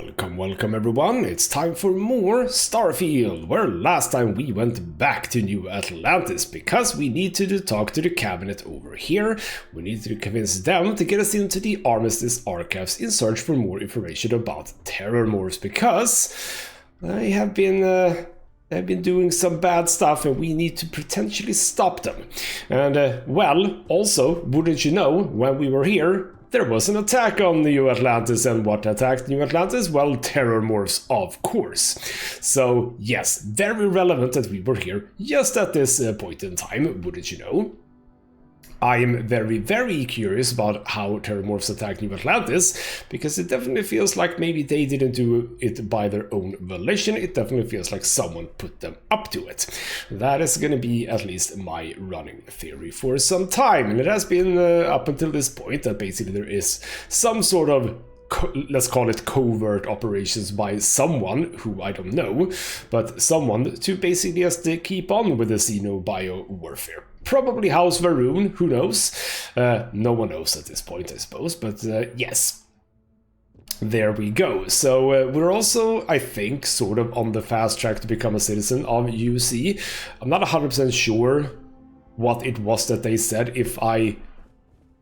Welcome everyone, it's time for more Starfield, where last time we went back to New Atlantis because we needed to talk to the cabinet over here. We needed to convince them to get us into the Armistice archives in search for more information about terror morphs, because they have been doing some bad stuff and we need to potentially stop them. And well, also, wouldn't you know, when we were here, there was an attack on New Atlantis, and what attacked New Atlantis? Well, terror morphs, of course. So yes, very relevant that we were here just at this point in time, wouldn't you know? I am very curious about how terror morphs attack New Atlantis, because it definitely feels like maybe they didn't do it by their own volition. It definitely feels like someone put them up to it. That is going to be at least my running theory for some time, and it has been up until this point that basically there is some sort of let's call it covert operations by someone who I don't know, but someone to basically just keep on with the xeno-bio warfare. Probably House Varun, who knows? No one knows at this point, I suppose, but yes. There we go. So we're also, I think, sort of on the fast track to become a citizen of UC. I'm not 100% sure what it was that they said, if I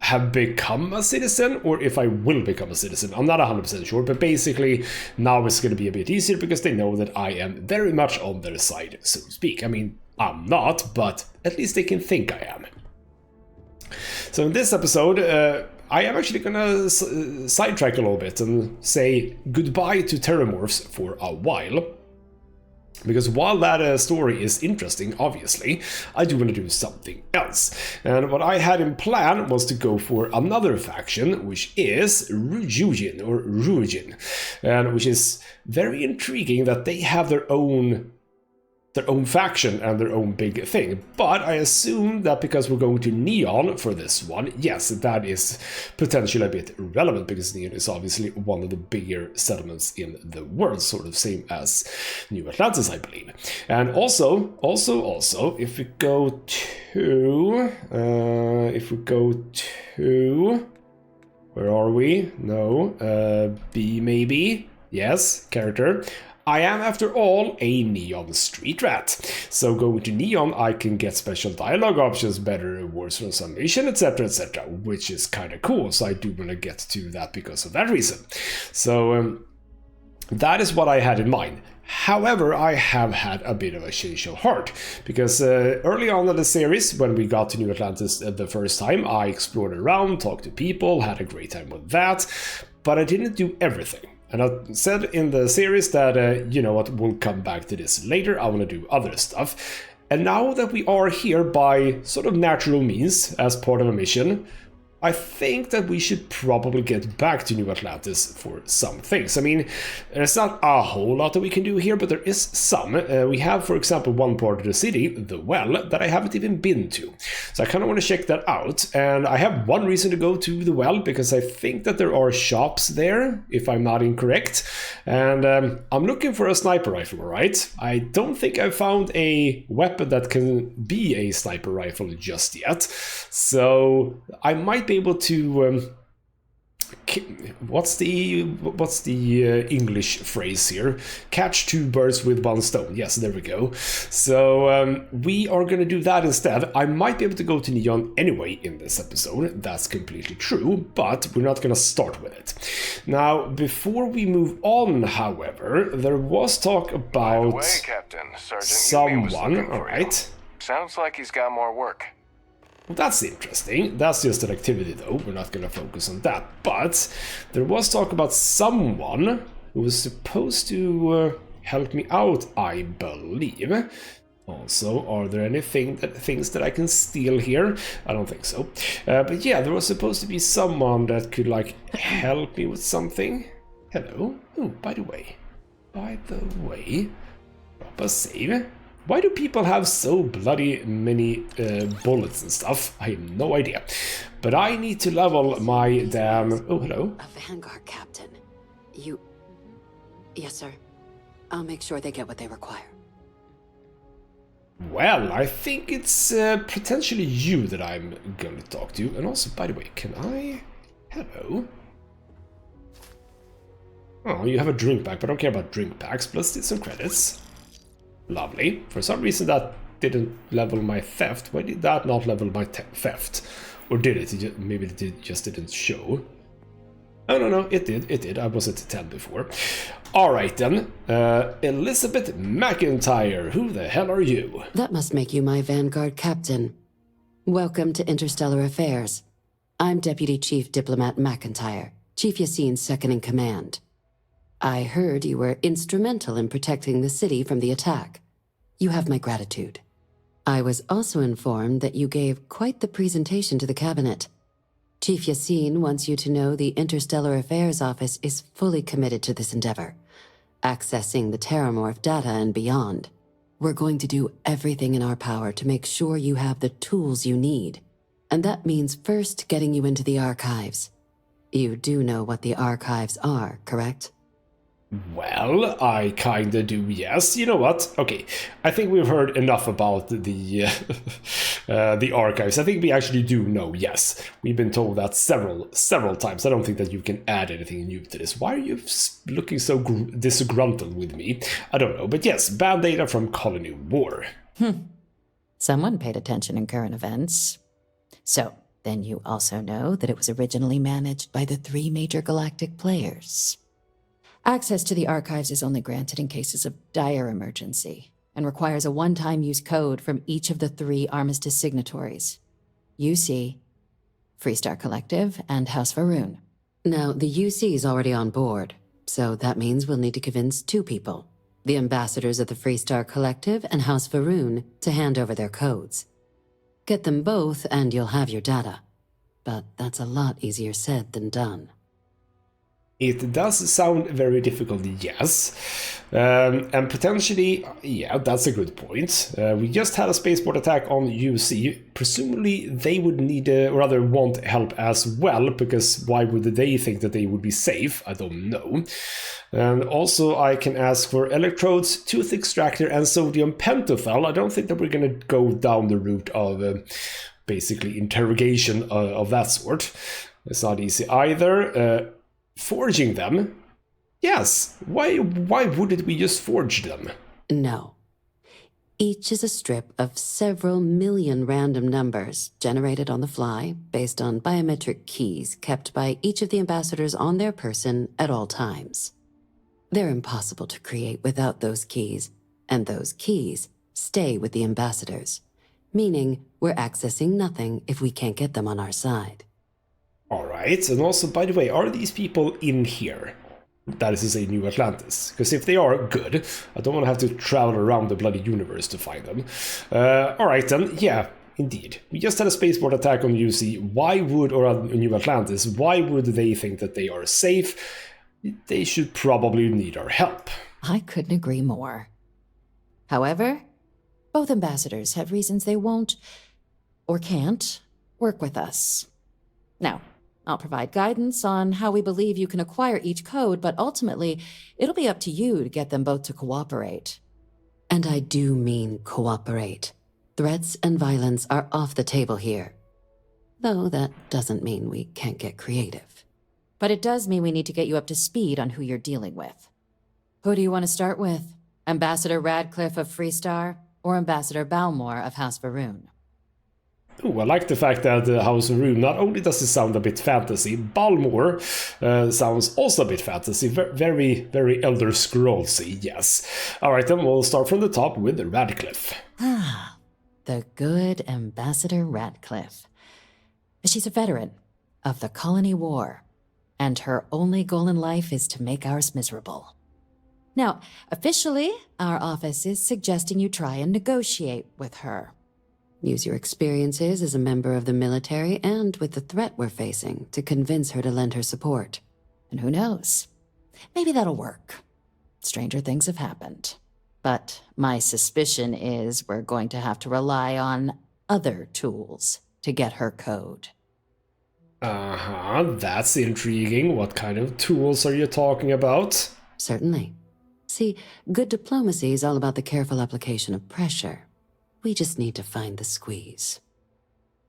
have become a citizen or if I will become a citizen. I'm not 100% sure, but basically now it's going to be a bit easier because they know that I am very much on their side, so to speak. I mean, I'm not, but at least they can think I am. So in this episode, I am actually going to sidetrack a little bit and say goodbye to terror morphs for a while. Because while that story is interesting, obviously, I do want to do something else. And what I had in plan was to go for another faction, which is Rujin, or Rujin, and which is very intriguing that they have their own faction and their own big thing. But I assume that because we're going to Neon for this one, yes, that is potentially a bit relevant, because Neon is obviously one of the bigger settlements in the world, sort of same as New Atlantis, I believe. And also, if we go to, where are we? No, B maybe? Yes, character. I am, after all, a Neon street rat, so going to Neon I can get special dialogue options, better rewards from some mission, etc, which is kind of cool, so I do want to get to that because of that reason. So that is what I had in mind. However, I have had a bit of a change of heart, because early on in the series, when we got to New Atlantis the first time, I explored around, talked to people, had a great time with that, but I didn't do everything. And I said in the series that, you know what, we'll come back to this later, I want to do other stuff. And now that we are here by sort of natural means, as part of a mission, I think that we should probably get back to New Atlantis for some things. I mean, there's not a whole lot that we can do here, but there is some. We have, for example, one part of the city, the well, that I haven't even been to. So I kind of want to check that out. And I have one reason to go to the well, because I think that there are shops there, if I'm not incorrect. And I'm looking for a sniper rifle, right? I don't think I've found a weapon that can be a sniper rifle just yet. So I might be able to what's the English phrase here? Catch two birds with one stone. Yes, there we go. So we are going to do that instead. I might be able to go to Neon anyway in this episode. That's completely true, but we're not going to start with it. Now, before we move on, however, there was talk about, by the way, Captain, Sergeant someone. All right. Sounds like he's got more work. Well, that's interesting. That's just an activity, though. We're not going to focus on that. But there was talk about someone who was supposed to help me out, I believe. Also, are there any things that I can steal here? I don't think so. But yeah, there was supposed to be someone that could, like, help me with something. Hello? Oh, by the way, drop a save. Why do people have so bloody many bullets and stuff? I have no idea. But I need to level my damn... Oh, hello. A Vanguard captain. You... Yes, sir. I'll make sure they get what they require. Well, I think it's potentially you that I'm going to talk to. And also, by the way, can I... Hello. Oh, you have a drink pack, but I don't care about drink packs. Plus, did some credits. Lovely. For some reason, that didn't level my theft. Why did that not level my theft? Or did it? Maybe it just didn't show. Oh, no, it did. It did. I was at 10 before. Alright then. Elizabeth McIntyre, who the hell are you? That must make you my Vanguard captain. Welcome to Interstellar Affairs. I'm Deputy Chief Diplomat McIntyre, Chief Yassine's second-in-command. I heard you were instrumental in protecting the city from the attack. You have my gratitude. I was also informed that you gave quite the presentation to the cabinet. Chief Yassine wants you to know the Interstellar Affairs Office is fully committed to this endeavor, accessing the Terramorph data and beyond. We're going to do everything in our power to make sure you have the tools you need. And that means first getting you into the archives. You do know what the archives are, correct? Well, I kinda do, yes. You know what? Okay, I think we've heard enough about the archives. I think we actually do know, yes. We've been told that several times. I don't think that you can add anything new to this. Why are you looking so disgruntled with me? I don't know, but yes, bad data from Colony War. Someone paid attention in current events. So, then you also know that it was originally managed by the 3 major galactic players. Access to the archives is only granted in cases of dire emergency, and requires a one-time use code from each of the 3 Armistice signatories. UC, Freestar Collective, and House Varun. Now, the UC is already on board, so that means we'll need to convince 2 people. The ambassadors of the Freestar Collective and House Varun to hand over their codes. Get them both and you'll have your data. But that's a lot easier said than done. It does sound very difficult, yes. And potentially, yeah, that's a good point. We just had a spaceport attack on UC. Presumably, they would need, or rather want help as well, because why would they think that they would be safe? I don't know. And also, I can ask for electrodes, tooth extractor, and sodium pentothal. I don't think that we're going to go down the route of basically interrogation of that sort. It's not easy either. Forging them? Yes. Why wouldn't we just forge them? No. Each is a strip of several million random numbers generated on the fly based on biometric keys kept by each of the ambassadors on their person at all times. They're impossible to create without those keys, and those keys stay with the ambassadors, meaning we're accessing nothing if we can't get them on our side. Alright, and also, by the way, are these people in here? That is to say, New Atlantis. Because if they are, good. I don't want to have to travel around the bloody universe to find them. Alright then, yeah, indeed. We just had a spaceport attack on UC. Why would, or New Atlantis, why would they think that they are safe? They should probably need our help. I couldn't agree more. However, both ambassadors have reasons they won't, or can't, work with us. Now, I'll provide guidance on how we believe you can acquire each code, but ultimately, it'll be up to you to get them both to cooperate. And I do mean cooperate. Threats and violence are off the table here. Though that doesn't mean we can't get creative. But it does mean we need to get you up to speed on who you're dealing with. Who do you want to start with? Ambassador Radcliffe of Freestar, or Ambassador Balmore of House Varun? Oh, I like the fact that House of Room, not only does it sound a bit fantasy, Balmore sounds also a bit fantasy, very, very Elder Scrollsy, yes. Alright then, we'll start from the top with Radcliffe. Ah, the good Ambassador Radcliffe. She's a veteran of the Colony War, and her only goal in life is to make ours miserable. Now, officially, our office is suggesting you try and negotiate with her. Use your experiences as a member of the military and with the threat we're facing to convince her to lend her support. And who knows? Maybe that'll work. Stranger things have happened. But my suspicion is we're going to have to rely on other tools to get her code. That's intriguing. What kind of tools are you talking about? Certainly. See, good diplomacy is all about the careful application of pressure. We just need to find the squeeze.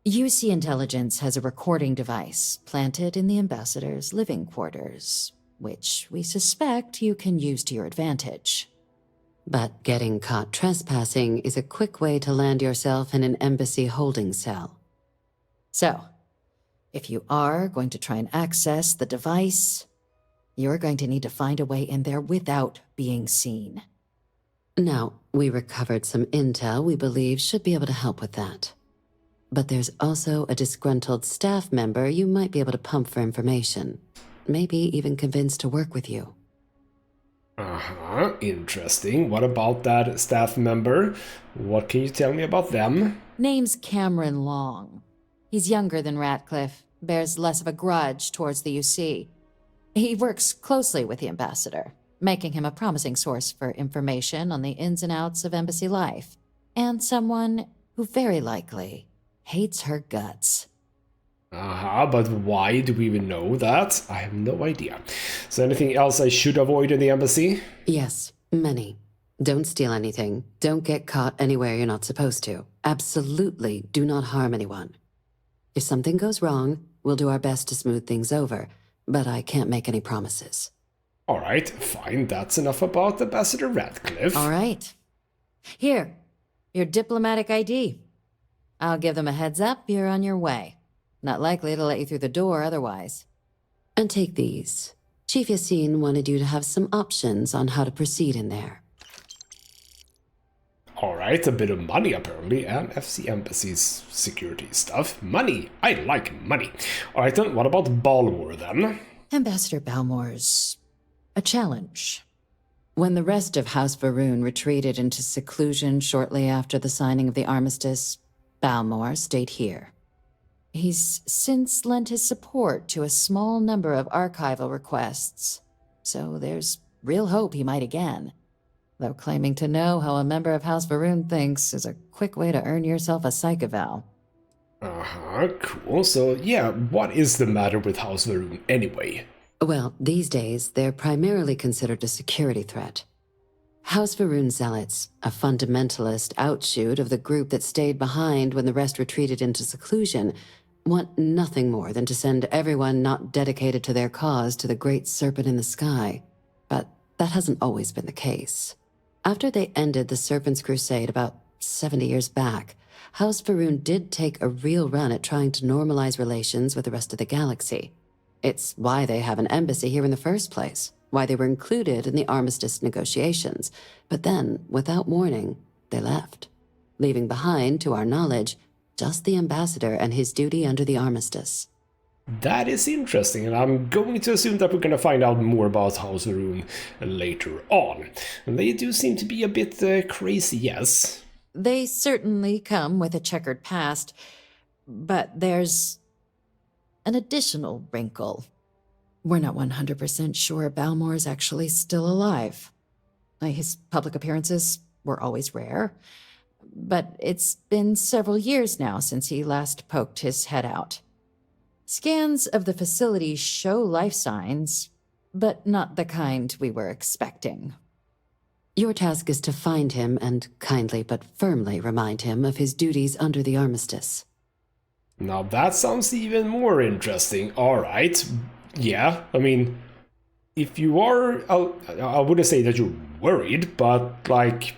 UC Intelligence has a recording device planted in the ambassador's living quarters. which we suspect you can use to your advantage. But getting caught trespassing is a quick way to land yourself in an embassy holding cell. So, if you are going to try and access the device, you're going to need to find a way in there without being seen. Now, we recovered some intel we believe should be able to help with that. But there's also a disgruntled staff member you might be able to pump for information. Maybe even convince to work with you. Interesting. What about that staff member? What can you tell me about them? Name's Cameron Long. He's younger than Ratcliffe, bears less of a grudge towards the UC. He works closely with the ambassador, making him a promising source for information on the ins and outs of embassy life, and someone who very likely hates her guts. But why do we even know that? I have no idea. Is there anything else I should avoid in the embassy? Yes, many. Don't steal anything. Don't get caught anywhere you're not supposed to. Absolutely do not harm anyone. If something goes wrong, we'll do our best to smooth things over, but I can't make any promises. Alright, fine. That's enough about Ambassador Radcliffe. All right. Here, your diplomatic ID. I'll give them a heads up, you're on your way. Not likely to let you through the door otherwise. And take these. Chief Yassine wanted you to have some options on how to proceed in there. Alright, a bit of money apparently, and FC Embassy's security stuff. Money! I like money. Alright then, what about Balmore then? Ambassador Balmore's a challenge. When the rest of House Varun retreated into seclusion shortly after the signing of the armistice, Balmore stayed here. He's since lent his support to a small number of archival requests, so there's real hope he might again. Though claiming to know how a member of House Varun thinks is a quick way to earn yourself a psych eval. Cool. So yeah, what is the matter with House Varun anyway? Well, these days, they're primarily considered a security threat. House Varun Zealots, a fundamentalist outshoot of the group that stayed behind when the rest retreated into seclusion, want nothing more than to send everyone not dedicated to their cause to the great serpent in the sky. But that hasn't always been the case. After they ended the Serpent's Crusade about 70 years back, House Varun did take a real run at trying to normalize relations with the rest of the galaxy. It's why they have an embassy here in the first place, why they were included in the armistice negotiations. But then, without warning, they left, leaving behind, to our knowledge, just the ambassador and his duty under the armistice. That is interesting, and I'm going to assume that we're going to find out more about House Varun later on. And they do seem to be a bit crazy, yes? They certainly come with a checkered past, but there's an additional wrinkle. We're not 100% sure Balmore's actually still alive. His public appearances were always rare, but it's been several years now since he last poked his head out. Scans of the facility show life signs, but not the kind we were expecting. Your task is to find him and kindly but firmly remind him of his duties under the armistice. Now that sounds even more interesting. Alright, yeah, I mean, if you are, I wouldn't say that you're worried, but like,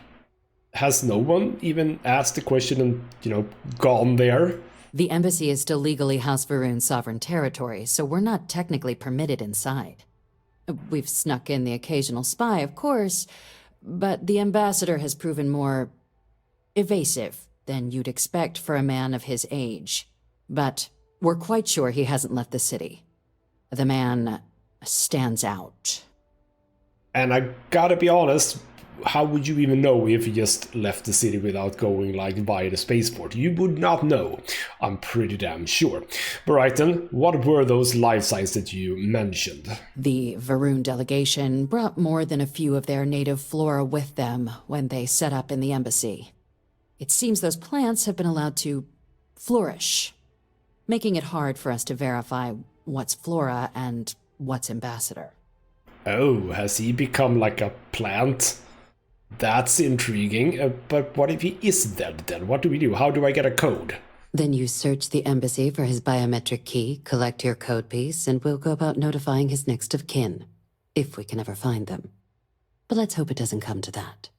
has no one even asked the question and, gone there? The embassy is still legally House Varun's sovereign territory, so we're not technically permitted inside. We've snuck in the occasional spy, of course, but the ambassador has proven more evasive than you'd expect for a man of his age. But we're quite sure he hasn't left the city. The man stands out. And I gotta be honest, how would you even know if he just left the city without going via the spaceport? You would not know, I'm pretty damn sure. But right then, what were those life signs that you mentioned? The Varun delegation brought more than a few of their native flora with them when they set up in the embassy. It seems those plants have been allowed to flourish, making it hard for us to verify what's flora and what's ambassador. Oh, has he become like a plant? That's intriguing, but what if he is dead then? What do we do? How do I get a code? Then you search the embassy for his biometric key, collect your code piece, and we'll go about notifying his next of kin. if we can ever find them. But let's hope it doesn't come to that.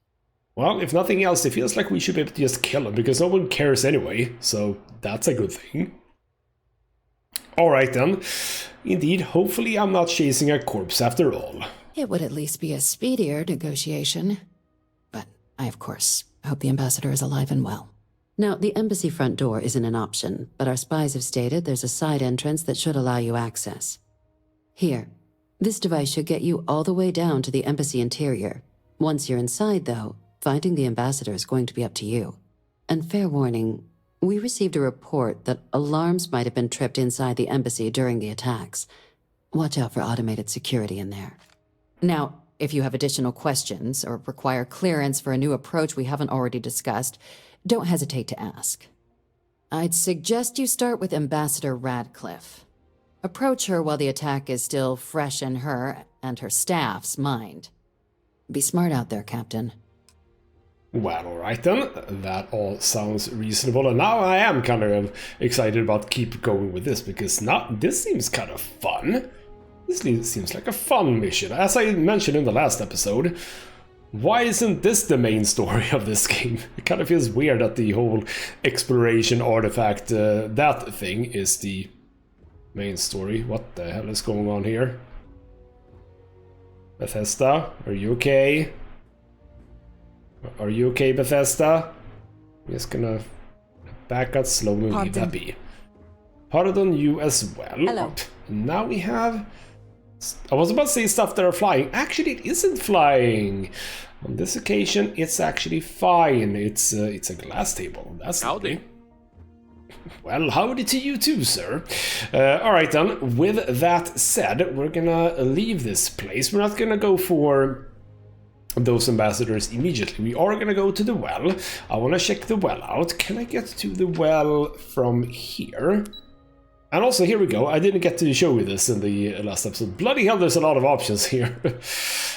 Well, if nothing else, it feels like we should be able to just kill them, because no one cares anyway, so that's a good thing. Alright then. Indeed, hopefully I'm not chasing a corpse after all. It would at least be a speedier negotiation. But I, of course, hope the ambassador is alive and well. Now, the embassy front door isn't an option, but our spies have stated there's a side entrance that should allow you access. Here, this device should get you all the way down to the embassy interior. Once you're inside, though, finding the ambassador is going to be up to you. And fair warning, we received a report that alarms might have been tripped inside the embassy during the attacks. Watch out for automated security in there. Now, if you have additional questions or require clearance for a new approach we haven't already discussed, don't hesitate to ask. I'd suggest you start with Ambassador Radcliffe. Approach her while the attack is still fresh in her and her staff's mind. Be smart out there, Captain. Well, alright then. That all sounds reasonable, and now I am kind of excited about keep going with this, because now this seems kind of fun. This seems like a fun mission. As I mentioned in the last episode, why isn't this the main story of this game? It kind of feels weird that the whole exploration artifact, that thing, is the main story. What the hell is going on here? Bethesda, are you okay? Are you okay, Bethesda? I'm just gonna back out slowly and leave that be. Pardon you as well. Hello. Now we have... I was about to say stuff that are flying. Actually, it isn't flying. On this occasion, it's actually fine. It's a glass table. That's howdy. Well, howdy to you too, sir. Alright then, with that said, we're gonna leave this place. We're not gonna go for those ambassadors immediately. We are gonna go to the well. I wanna check the well out. Can I get to the well from here? And also, here we go. I didn't get to show you this in the last episode. Bloody hell, there's a lot of options here.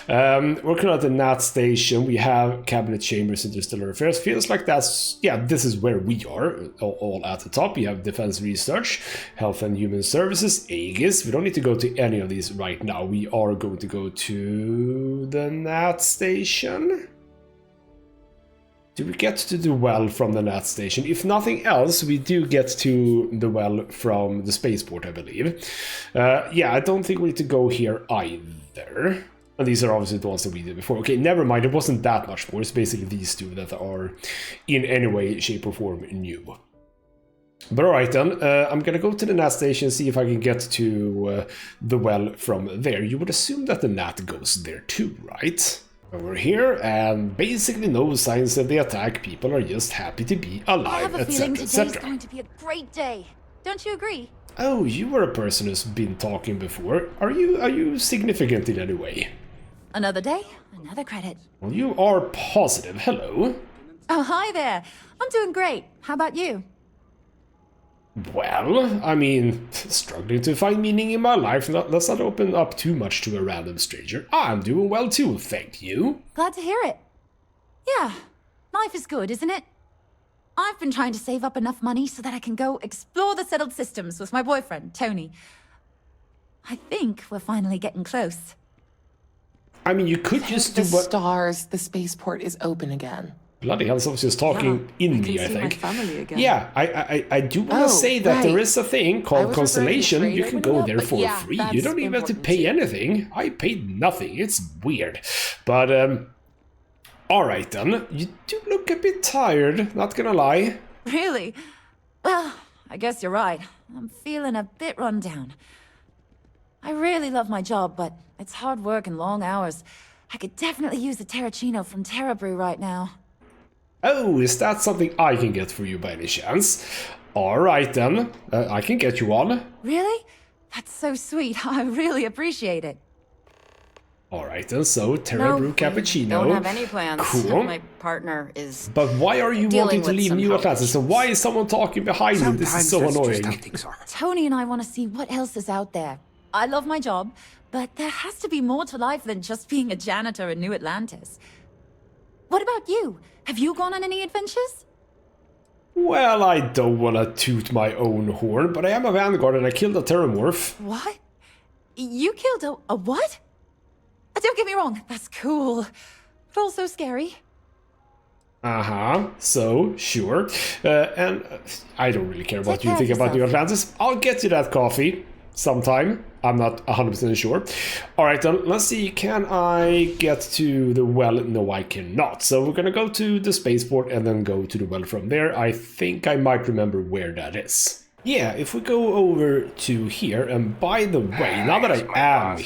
Working at the NAT station, we have cabinet chambers, interstellar affairs. Feels like that's, yeah, this is where we are, all at the top. We have defense research, health and human services, Aegis. We don't need to go to any of these right now. We are going to go to the NAT station. Do we get to the well from the NAT station? If nothing else, we do get to the well from the spaceport, I believe. Yeah, I don't think we need to go here either. And these are obviously the ones that we did before. Okay, never mind, it wasn't that much more. It's basically these two that are in any way, shape or form new. But alright then, I'm gonna go to the NAT station and see if I can get to the well from there. You would assume that the NAT goes there too, right? We're here, and basically no signs of the attack. People are just happy to be alive, etc., etc. Today's going to be a great day. Don't you agree? Oh, you were a person who's been talking before. Are you significant in any way? Another day, another credit. Well, you are positive. Hello. Oh, hi there. I'm doing great. How about you? Well, I mean, struggling to find meaning in my life. Let's not open up too much to a random stranger. I'm doing well too, thank you. Glad to hear it. Yeah, life is good, isn't it? I've been trying to save up enough money so that I can go explore the settled systems with my boyfriend, Tony. I think we're finally getting close. I mean, you could just do the what... stars, the spaceport is open again. Bloody hell, someone's just talking in me, I think. My family again. Yeah, I do want to say that there is a thing called Constellation. You can go there for free. You don't even have to pay anything. I paid nothing. It's weird. But, alright then. You do look a bit tired, not gonna lie. Really? Well, I guess you're right. I'm feeling a bit run down. I really love my job, but it's hard work and long hours. I could definitely use a Terracino from Terra Brew right now. Oh, is that something I can get for you by any chance? Alright then, I can get you one. Really? That's so sweet. I really appreciate it. Alright then, so Terra Brew Cappuccino. Don't have any plans. Cool. My partner is. But why are you wanting to leave New Atlantis? And why is someone talking behind me? This is so annoying. Tony and I want to see what else is out there. I love my job, but there has to be more to life than just being a janitor in New Atlantis. What about you? Have you gone on any adventures? Well, I don't want to toot my own horn, but I am a Vanguard and I killed a Terramorph. What? You killed a what? Don't get me wrong, that's cool, but also scary. So, sure. And I don't really care what Take you care think of about New yourself. Atlantis. I'll get you that coffee sometime. I'm not 100% sure. Alright then, let's see. Can I get to the well? No, I cannot. So we're gonna go to the spaceport and then go to the well from there. I think I might remember where that is. Yeah, if we go over to here, and by the way, now that I am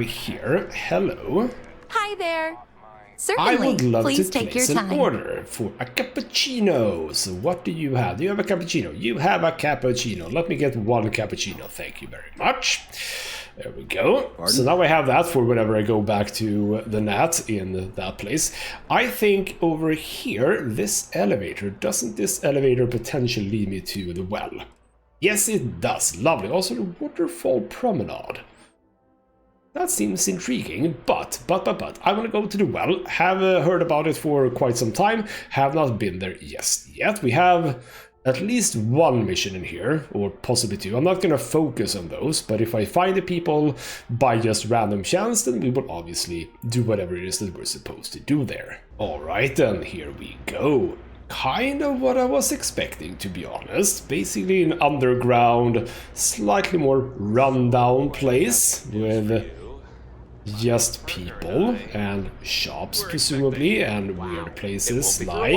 here, hello. Hi there. I Certainly. would love Please to take your place an time. order for a cappuccino. So what do you have? Do you have a cappuccino? You have a cappuccino. Let me get one cappuccino. Thank you very much. There we go. So now I have that for whenever I go back to the Nat in that place. I think over here, this elevator, doesn't this elevator potentially lead me to the well? Yes, it does. Lovely. Also the waterfall promenade. That seems intriguing, but I want to go to the well. Have heard about it for quite some time. Have not been there yet. We have at least one mission in here, or possibly two. I'm not going to focus on those, but if I find the people by just random chance, then we will obviously do whatever it is that we're supposed to do there. Alright then, here we go. Kind of what I was expecting, to be honest. Basically an underground, slightly more rundown place with just people and shops, presumably, and weird places like,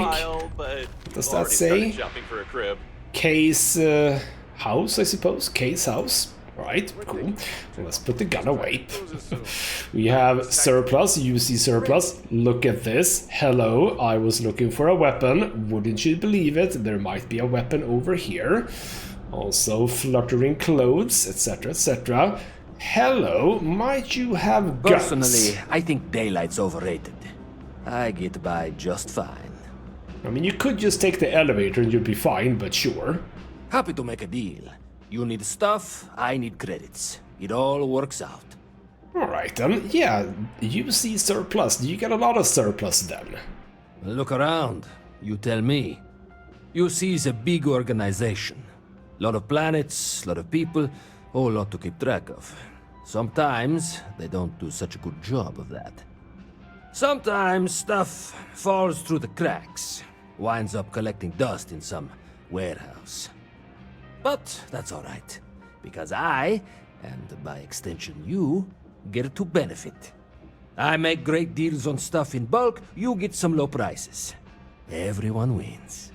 what does that say? Case house, I suppose. Case house. Alright, cool. Let's put the gun away. We have surplus, UC surplus. Look at this. Hello, I was looking for a weapon. Wouldn't you believe it? There might be a weapon over here. Also fluttering clothes, etc, etc. Hello, might you have guns? Personally, I think daylight's overrated. I get by just fine. I mean, you could just take the elevator and you'd be fine, but sure. Happy to make a deal. You need stuff, I need credits. It all works out. Alright then, yeah, you see surplus. Do you get a lot of surplus then? Look around, you tell me. UC is a big organization. Lot of planets, lot of people, whole lot to keep track of. Sometimes they don't do such a good job of that. Sometimes stuff falls through the cracks, winds up collecting dust in some warehouse. But that's alright, because I, and by extension you, get to benefit. I make great deals on stuff in bulk, you get some low prices. Everyone wins.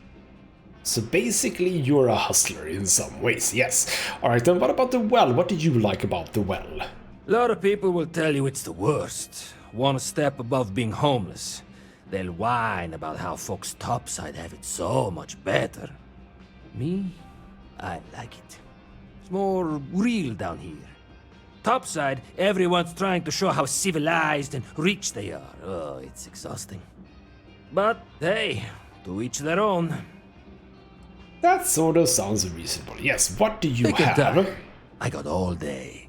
So basically you're a hustler in some ways, yes. Alright then, what about the well? What did you like about the well? A lot of people will tell you it's the worst. One step above being homeless. They'll whine about how folks topside have it so much better. Me? I like it. It's more real down here. Topside, everyone's trying to show how civilized and rich they are. Oh, it's exhausting. But hey, to each their own. That sort of sounds reasonable. Yes, what do you Take your have? time. I got all day.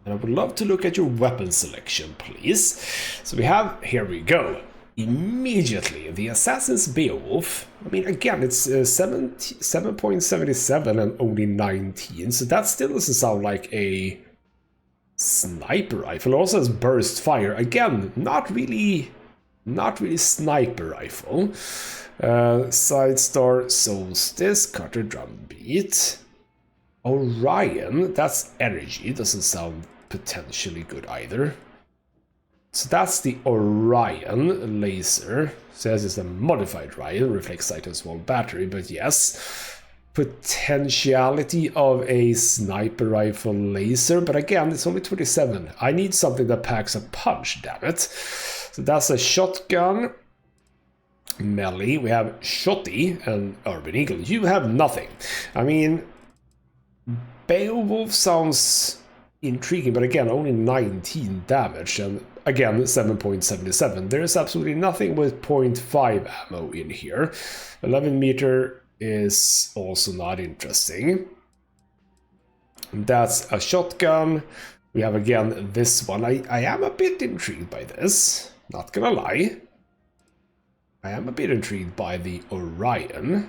And I would love to look at your weapon selection, please. So we have, here we go. Immediately, the Assassin's Beowulf. I mean, again, it's 7.77 and only 19, so that still doesn't sound like a sniper rifle. It also has burst fire. Again, not really sniper rifle. Side Star, Solstice, Cutter Drumbeat. Orion, that's energy. Doesn't sound potentially good either. So that's the Orion laser. Says it's a modified Orion, reflects sight and small battery, but yes. Potentiality of a sniper rifle laser, but again, it's only 27. I need something that packs a punch, damn it. So that's a shotgun. Melee, we have Shotty and Urban Eagle. You have nothing. I mean, Beowulf sounds intriguing, but again, only 19 damage, and again, 7.77. There is absolutely nothing with 0.5 ammo in here. 11 meter is also not interesting. That's a shotgun. We have again this one. I am a bit intrigued by this, not gonna lie. I am a bit intrigued by the Orion.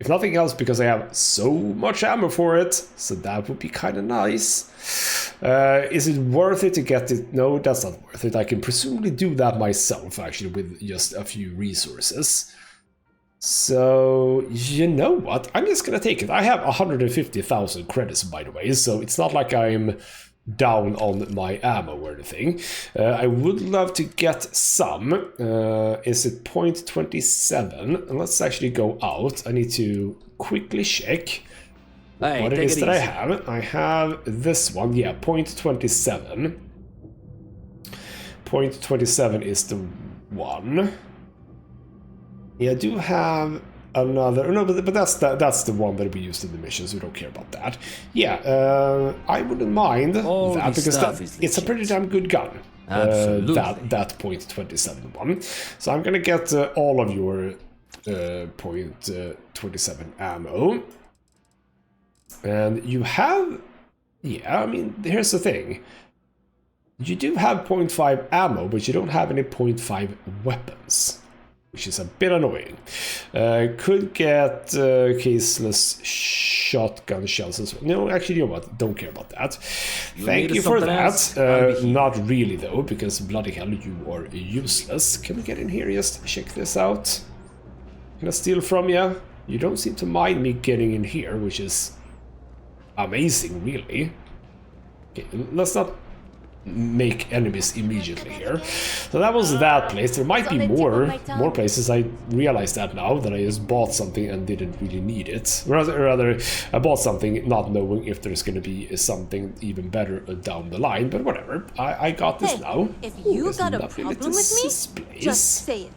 If nothing else, because I have so much ammo for it, so that would be kind of nice. Is it worth it to get it? No, that's not worth it. I can presumably do that myself, actually, with just a few resources. So, you know what? I'm just gonna take it. I have 150,000 credits, by the way, so it's not like I'm down on my ammo or anything. I would love to get some. Is it 0.27? Let's actually go out. I need to quickly check what it is that I have. I have this one, yeah, 0.27. 0.27 is the one. Yeah, I do have another. No, but that's the one that we used in the missions. We don't care about that. Yeah, I wouldn't mind that because it's a pretty damn good gun. Absolutely. That .27 one. So I'm gonna get all of your .27 ammo. And you have, yeah. I mean, here's the thing. You do have .5 ammo, but you don't have any .5 weapons, which is a bit annoying. Could get caseless shotgun shells as well. No, actually, you know what? Don't care about that. Thank you for that. Not really, though, because bloody hell, you are useless. Can we get in here? Just check this out. Can I steal from you? You don't seem to mind me getting in here, which is amazing, really. Okay, let's not make enemies immediately here. So that was that place. There might be more places. I realized that now that I just bought something and didn't really need it. Rather, I bought something not knowing if there's going to be something even better down the line. But whatever, I got this now. If you got a problem with me, just say it.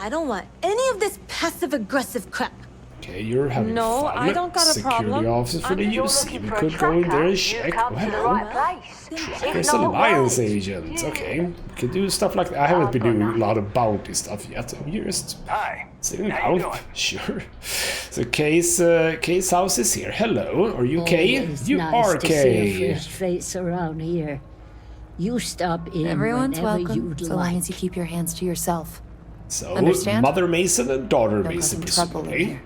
I don't want any of this passive-aggressive crap. Okay, you're having No, fun. I don't got a Security problem. officer for the UC. We could go in there and check. Oh, hello. Tracker's Alliance agent. Okay, we could do stuff like that. I haven't been doing a lot of bounty stuff yet. You're just sitting down. Sure. So Kay's house is here. Hello. Are you Kay? Always You nice are to Kay. see a fresh face around here. You stop in Everyone's whenever welcome, you'd so like. long as you keep your hands to yourself. So, Understand? Mother Mason and Daughter Don't Mason, cause some trouble in presumably. here.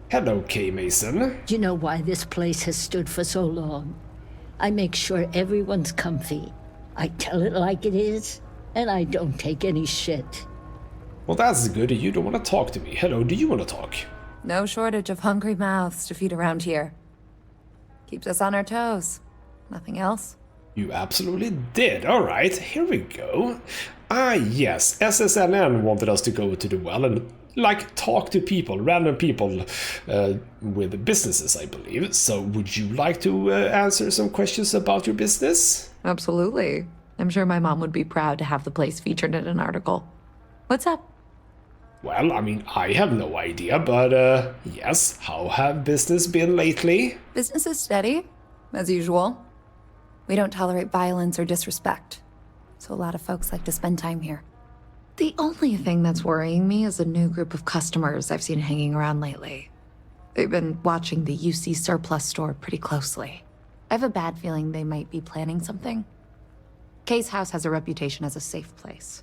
Hello, Kay Mason. Do you know why this place has stood for so long? I make sure everyone's comfy. I tell it like it is, and I don't take any shit. Well, that's good. You don't want to talk to me. Hello, do you want to talk? No shortage of hungry mouths to feed around here. Keeps us on our toes. Nothing else? You absolutely did. All right, here we go. Ah, yes. SSNN wanted us to go to the well and, like, talk to people, random people with businesses, I believe. So would you like to answer some questions about your business? Absolutely. I'm sure my mom would be proud to have the place featured in an article. What's up? Well, I mean, I have no idea, but yes. How have business been lately? Business is steady, as usual. We don't tolerate violence or disrespect, so a lot of folks like to spend time here. The only thing that's worrying me is a new group of customers I've seen hanging around lately. They've been watching the UC surplus store pretty closely. I have a bad feeling they might be planning something. Kay's house has a reputation as a safe place.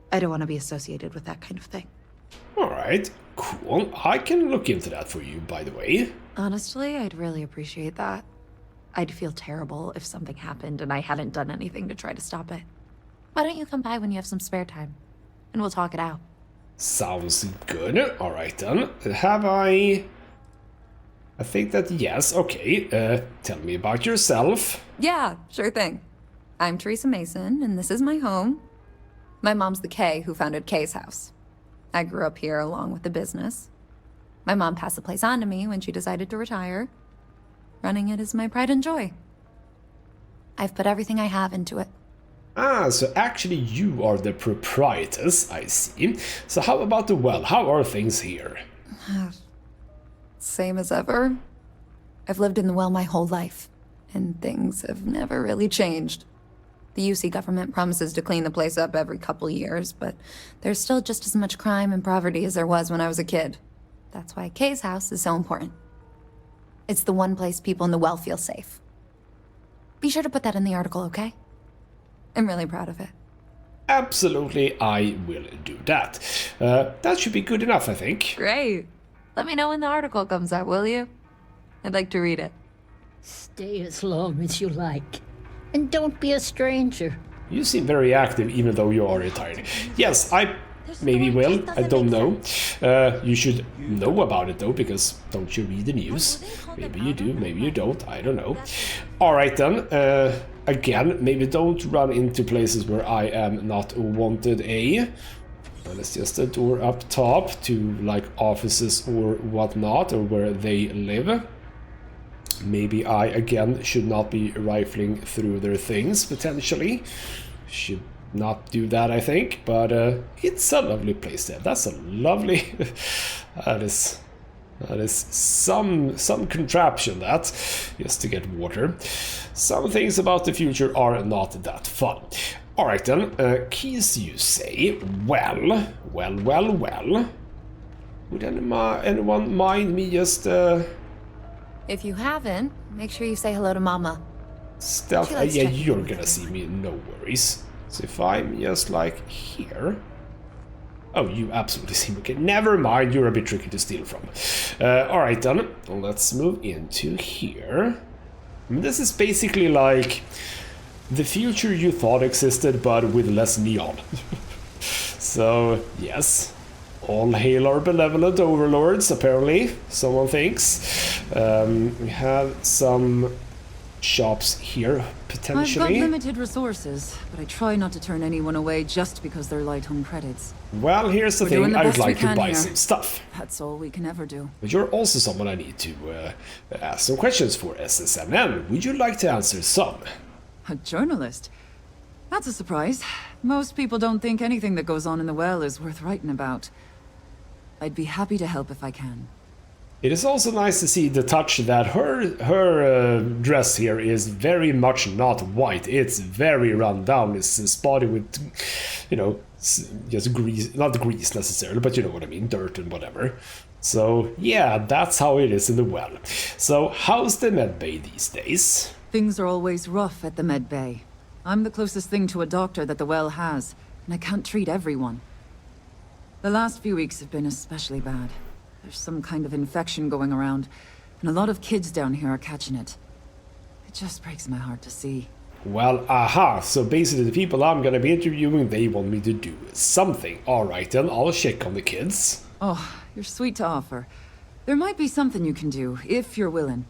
I don't want to be associated with that kind of thing. All right, cool. I can look into that for you, by the way. Honestly, I'd really appreciate that. I'd feel terrible if something happened and I hadn't done anything to try to stop it. Why don't you come by when you have some spare time? And we'll talk it out. Sounds good. All right, then. Have I think that yes. Okay, tell me about yourself. Yeah, sure thing. I'm Teresa Mason, and this is my home. My mom's the Kay who founded Kay's house. I grew up here along with the business. My mom passed the place on to me when she decided to retire. Running it is my pride and joy. I've put everything I have into it. Ah, so actually you are the proprietress, I see. So how about the well? How are things here? Same as ever. I've lived in the well my whole life, and things have never really changed. The UC government promises to clean the place up every couple years, but there's still just as much crime and poverty as there was when I was a kid. That's why Kay's house is so important. It's the one place people in the well feel safe. Be sure to put that in the article, okay? I'm really proud of it. Absolutely, I will do that. That should be good enough, I think. Great. Let me know when the article comes out, will you? I'd like to read it. Stay as long as you like. And don't be a stranger. You seem very active even though you are retired. Yes, I maybe will. I don't know. You should know about it though, because don't you read the news? Maybe you do, maybe you don't. I don't know. Alright then. Again, maybe don't run into places where I am not wanted. Well, it's just a door up top to like offices or whatnot, or where they live. Maybe I again should not be rifling through their things potentially. Should not do that, I think, but it's a lovely place there. That's a lovely that is some contraption, that just to get water. Some things about the future are not that fun. Alright then, keys you say. Well. Would anyone mind me just If you haven't, make sure you say hello to Mama. stealth? Yeah, you're gonna see me, no worries. So if I'm just like here. Oh, you absolutely see me. Okay, never mind, you're a bit tricky to steal from. Alright then, let's move into here. I mean, this is basically like the future you thought existed, but with less neon. So, yes. All hail our benevolent overlords, apparently, someone thinks. We have some shops here, potentially. I've got limited resources, but I try not to turn anyone away just because they're light on credits. Well, here's the thing, I would like to buy some stuff. That's all we can ever do. But you're also someone I need to ask some questions for, S01E27. Would you like to answer some? A journalist? That's a surprise. Most people don't think anything that goes on in the well is worth writing about. I'd be happy to help if I can. It is also nice to see the touch that her dress here is very much not white. It's very run down. It's spotted with, you know, just grease, not grease necessarily, but you know what I mean, dirt and whatever. So yeah, that's how it is in the well. So how's the med bay these days? Things are always rough at the med bay. I'm the closest thing to a doctor that the well has, and I can't treat everyone. The last few weeks have been especially bad. There's some kind of infection going around, and a lot of kids down here are catching it. It just breaks my heart to see. Well, aha, so basically the people I'm gonna be interviewing, they want me to do something. Alright then, I'll check on the kids. Oh, you're sweet to offer. There might be something you can do, if you're willing.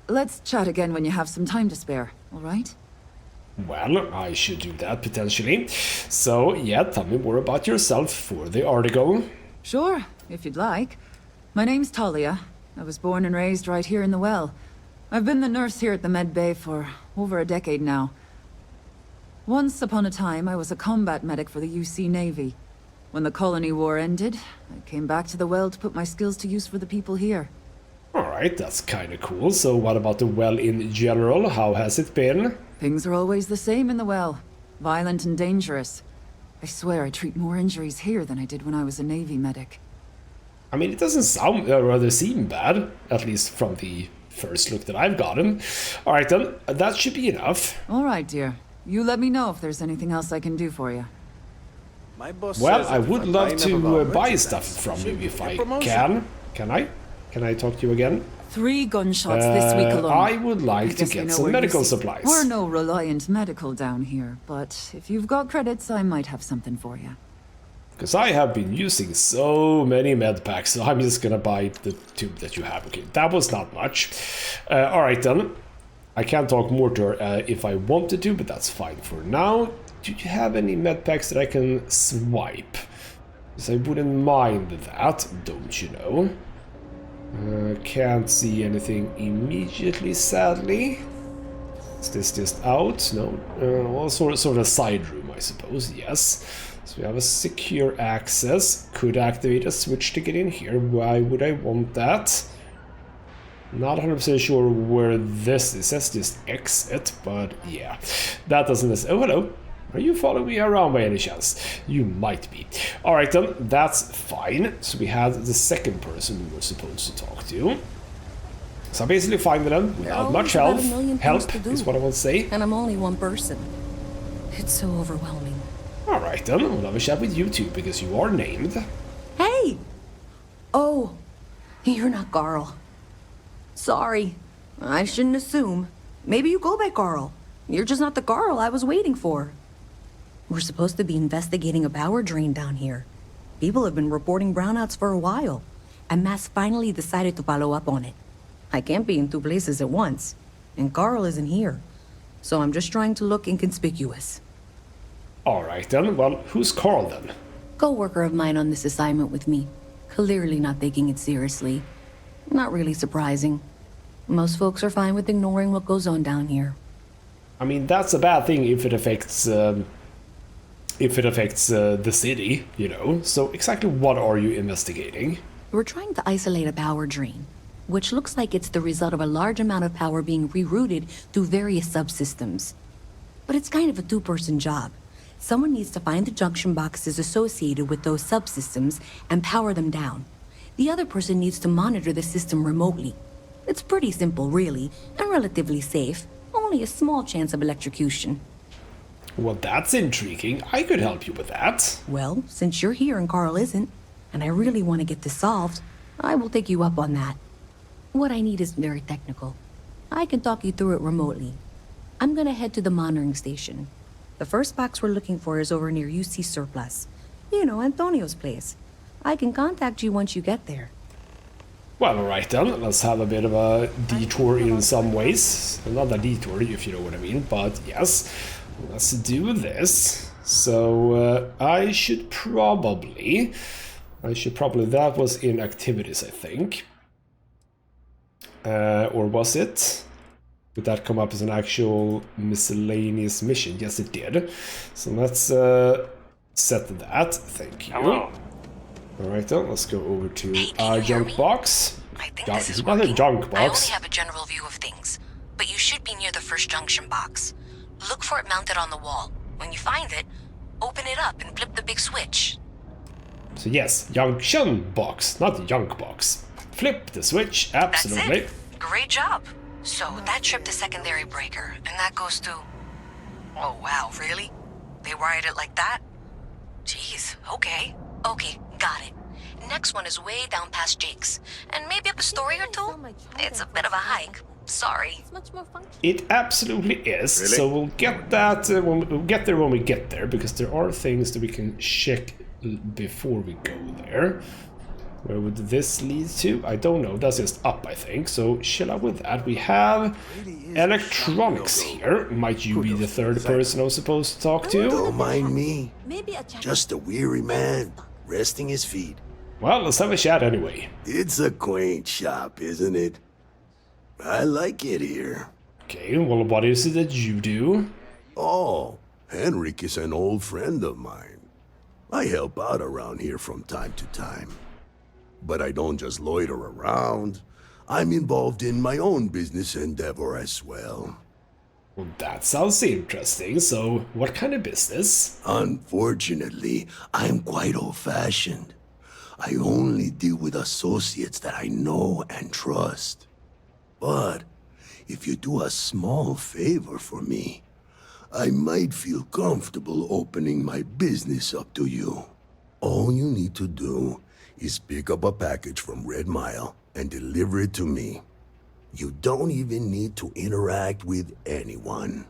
Let's chat again when you have some time to spare, alright? Well, I should do that, potentially. So, yeah, tell me more about yourself for the article. Sure, if you'd like. My name's Talia. I was born and raised right here in the well. I've been the nurse here at the med bay for over a decade now. Once upon a time, I was a combat medic for the UC Navy. When the colony war ended, I came back to the well to put my skills to use for the people here. Alright, that's kinda cool. So what about the well in general? How has it been? Things are always the same in the well. Violent and dangerous. I swear I treat more injuries here than I did when I was a Navy medic. I mean, it doesn't sound, or rather seem bad, at least from the first look that I've gotten. Alright then, that should be enough. Alright, dear. You let me know if there's anything else I can do for you. Well, I would love to buy stuff from you if I can. Can I? Can I talk to you again? 3 gunshots this week alone. I would like to get some medical supplies. We're no Reliant Medical down here, but if you've got credits, I might have something for you. Because I have been using so many med packs, so I'm just gonna buy the 2 that you have. Okay, that was not much. Alright then. I can talk more to her if I wanted to, but that's fine for now. Do you have any med packs that I can swipe? Because I wouldn't mind that, don't you know? Can't see anything immediately, sadly. Is this just out? No. Well, sort of a side room, I suppose, yes. So we have a secure access. Could activate a switch to get in here. Why would I want that? Not 100% sure where this is. It says just exit, but yeah. That doesn't... Oh, hello. Are you following me around by any chance? You might be. Alright then, that's fine. So we had the second person we were supposed to talk to. So I basically find them without much help. Help is what I want to say. And I'm only one person. It's so overwhelming. Alright then, we'll have a chat with you too, because you are named. Hey! Oh, You're not Carl. Sorry. I shouldn't assume. Maybe you go by Carl. You're just not the Carl I was waiting for. We're supposed to be investigating a power drain down here. People have been reporting brownouts for a while, and Mass finally decided to follow up on it. I can't be in two places at once, and Carl isn't here, so I'm just trying to look inconspicuous. Alright then, well, who's Carl then? Co-worker of mine on this assignment with me. Clearly not taking it seriously. Not really surprising. Most folks are fine with ignoring what goes on down here. I mean, that's a bad thing if it affects the city, you know. So exactly what are you investigating? We're trying to isolate a power drain, which looks like it's the result of a large amount of power being rerouted through various subsystems. But it's kind of a two-person job. Someone needs to find the junction boxes associated with those subsystems and power them down. The other person needs to monitor the system remotely. It's pretty simple, really, and relatively safe. Only a small chance of electrocution. Well, that's intriguing. I could help you with that. Well, since you're here and Carl isn't, and I really want to get this solved, I will take you up on that. What I need is very technical. I can talk you through it remotely. I'm gonna head to the monitoring station. The first box we're looking for is over near UC Surplus. You know, Antonio's place. I can contact you once you get there. Well, alright then, let's have a bit of a detour in some ways. Not a detour, if you know what I mean, but yes. Let's do this. So, I should probably, that was in activities, I think. Or was it? Would that come up as an actual miscellaneous mission? Yes, it did. So let's set that. Thank you. Hello. Alright then, let's go over to our you hear junk me? box. I think Yeah, this is it's not a working. junk I box. only have a general view of things, but you should be near the first junction box. Look for it mounted on the wall. When you find it, open it up and flip the big switch. So yes, junction box, not junk box. Flip the switch, absolutely. That's it. Great job. So that tripped the secondary breaker, and that goes to... Oh wow, really? They wired it like that? Jeez, okay. Okay, got it. Next one is way down past Jake's, and maybe up a story or two? It's a bit of a hike. Sorry. It absolutely is. Really? So we'll get that. We'll get there when we get there, because there are things that we can check before we go there. Where would this lead to? I don't know. That's just up, I think. So chill out with that. We have electronics here. Might you be the third person I was supposed to talk to? Don't mind me. Just a weary man resting his feet. Well, let's have a chat anyway. It's a quaint shop, isn't it? I like it here. Okay, well, what is it that you do? Oh, Henrik is an old friend of mine. I help out around here from time to time. But I don't just loiter around. I'm involved in my own business endeavor as well. Well, that sounds interesting. So, what kind of business? Unfortunately, I'm quite old-fashioned. I only deal with associates that I know and trust. But if you do a small favor for me, I might feel comfortable opening my business up to you. All you need to do is pick up a package from Red Mile and deliver it to me. You don't even need to interact with anyone.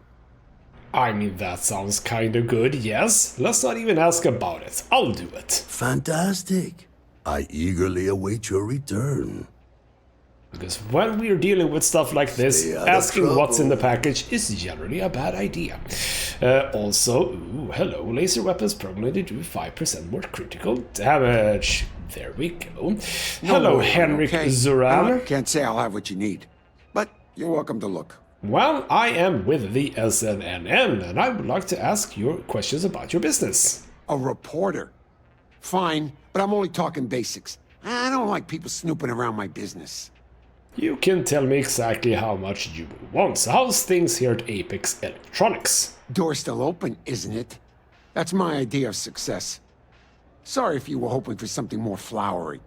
I mean, that sounds kind of good, yes. Let's not even ask about it. I'll do it. Fantastic. I eagerly await your return. Because when we're dealing with stuff like this, asking what's in the package is generally a bad idea. Also, ooh, hello, laser weapons permanently do 5% more critical damage. There we go. Hello, Henrik Zuran. I can't say I'll have what you need, but you're welcome to look. Well, I am with the SNNN, and I would like to ask your questions about your business. A reporter? Fine, but I'm only talking basics. I don't like people snooping around my business. You can tell me exactly how much you want. So how's things here at Apex Electronics? Door's still open, isn't it? That's my idea of success. Sorry if you were hoping for something more flowery.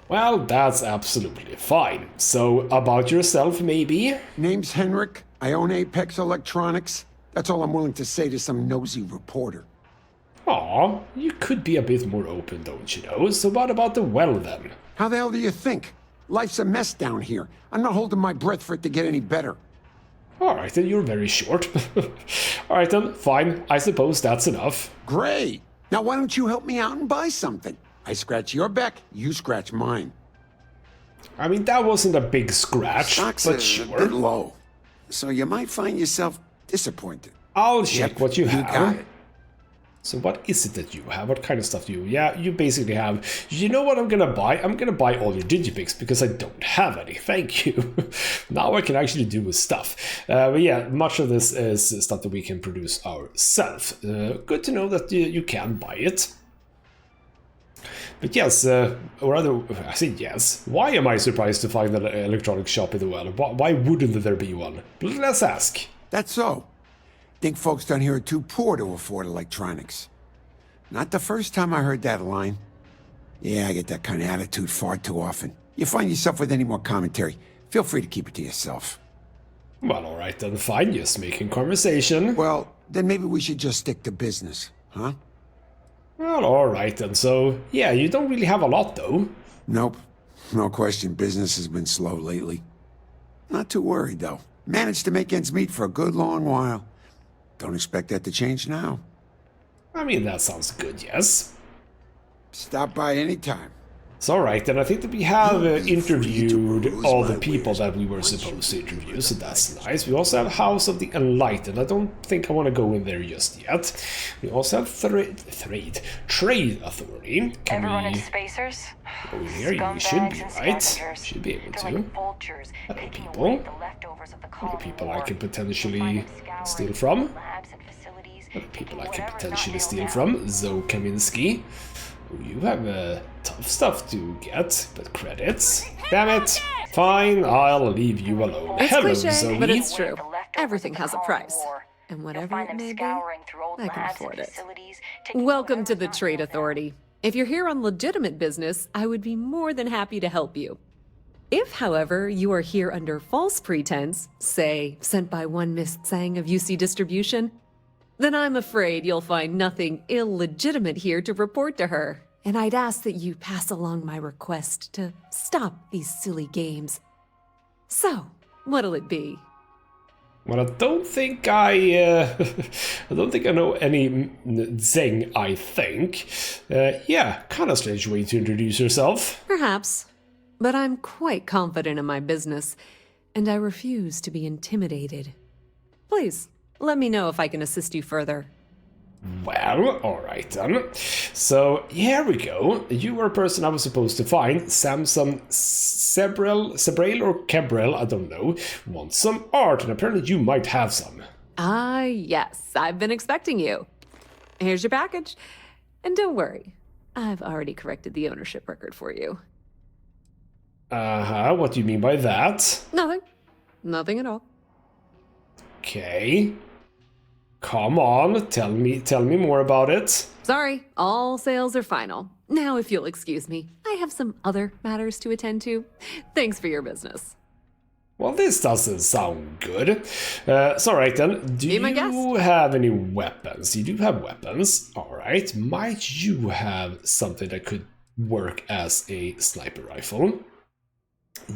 Well, that's absolutely fine. So, about yourself, maybe? Name's Henrik. I own Apex Electronics. That's all I'm willing to say to some nosy reporter. Aw, you could be a bit more open, don't you know? So what about the well, then? How the hell do you think? Life's a mess down here. I'm not holding my breath for it to get any better. Alright, then you're very short. Alright then, fine. I suppose that's enough. Great. Now why don't you help me out and buy something? I scratch your back, you scratch mine. I mean, that wasn't a big scratch, Stock's but a sure. bit low, so you might find yourself disappointed. I'll check Yep, what you have. got it. So what is it that you have? What kind of stuff do you? Yeah, you basically have. You know what I'm gonna buy? I'm gonna buy all your digipicks because I don't have any. Thank you. Now I can actually do with stuff. But yeah, much of this is stuff that we can produce ourselves. Good to know that you can buy it. But yes, or rather, I say yes. Why am I surprised to find an electronics shop in the world? Why wouldn't there be one? Let's ask. That's so. Think folks down here are too poor to afford electronics. Not the first time I heard that line. Yeah, I get that kind of attitude far too often. You find yourself with any more commentary, feel free to keep it to yourself. Well, alright then, fine, just making conversation. Well, then maybe we should just stick to business, huh? Well, alright then, so, yeah, you don't really have a lot though. Nope. No question, business has been slow lately. Not too worried, though. Managed to make ends meet for a good long while. Don't expect that to change now. I mean, that sounds good, yes. Stop by anytime. It's alright, and I think that we have interviewed all the people that we were supposed to interview, so that's nice. We also have House of the Enlightened. I don't think I want to go in there just yet. We also have Trade Authority. Can Everyone we in spacers? go in here? You should be, right? Should be able to. Hello, people. Hello, people I can potentially steal from. Hello, people I can potentially steal from. Zoe Kaminsky. You have tough stuff to get, but credits. Damn it! Fine, I'll leave you alone. It's Hello, cliche, Zoe. but it's true. Everything has a price. And whatever it may be, I can afford it. Welcome to the Trade Authority. If you're here on legitimate business, I would be more than happy to help you. If, however, you are here under false pretense, say, sent by one Miss Tsang of UC Distribution, then I'm afraid you'll find nothing illegitimate here to report to her. And I'd ask that you pass along my request to stop these silly games. So, what'll it be? Well, I don't think I don't think I know any Zeng, I think. Yeah, kind of strange way to introduce yourself. Perhaps. But I'm quite confident in my business, and I refuse to be intimidated. Please, let me know if I can assist you further. Well, alright then. So, here we go. You were a person I was supposed to find. Samson Sebrel or Kebrel, I don't know, wants some art, and apparently you might have some. Ah, yes, I've been expecting you. Here's your package. And don't worry, I've already corrected the ownership record for you. Uh-huh, what do you mean by that? Nothing. Nothing at all. Okay. Come on, tell me more about it. Sorry, all sales are final. Now, if you'll excuse me, I have some other matters to attend to. Thanks for your business. Well, this doesn't sound good. It's alright then. Do you have any weapons? You do have weapons. Alright. Might you have something that could work as a sniper rifle?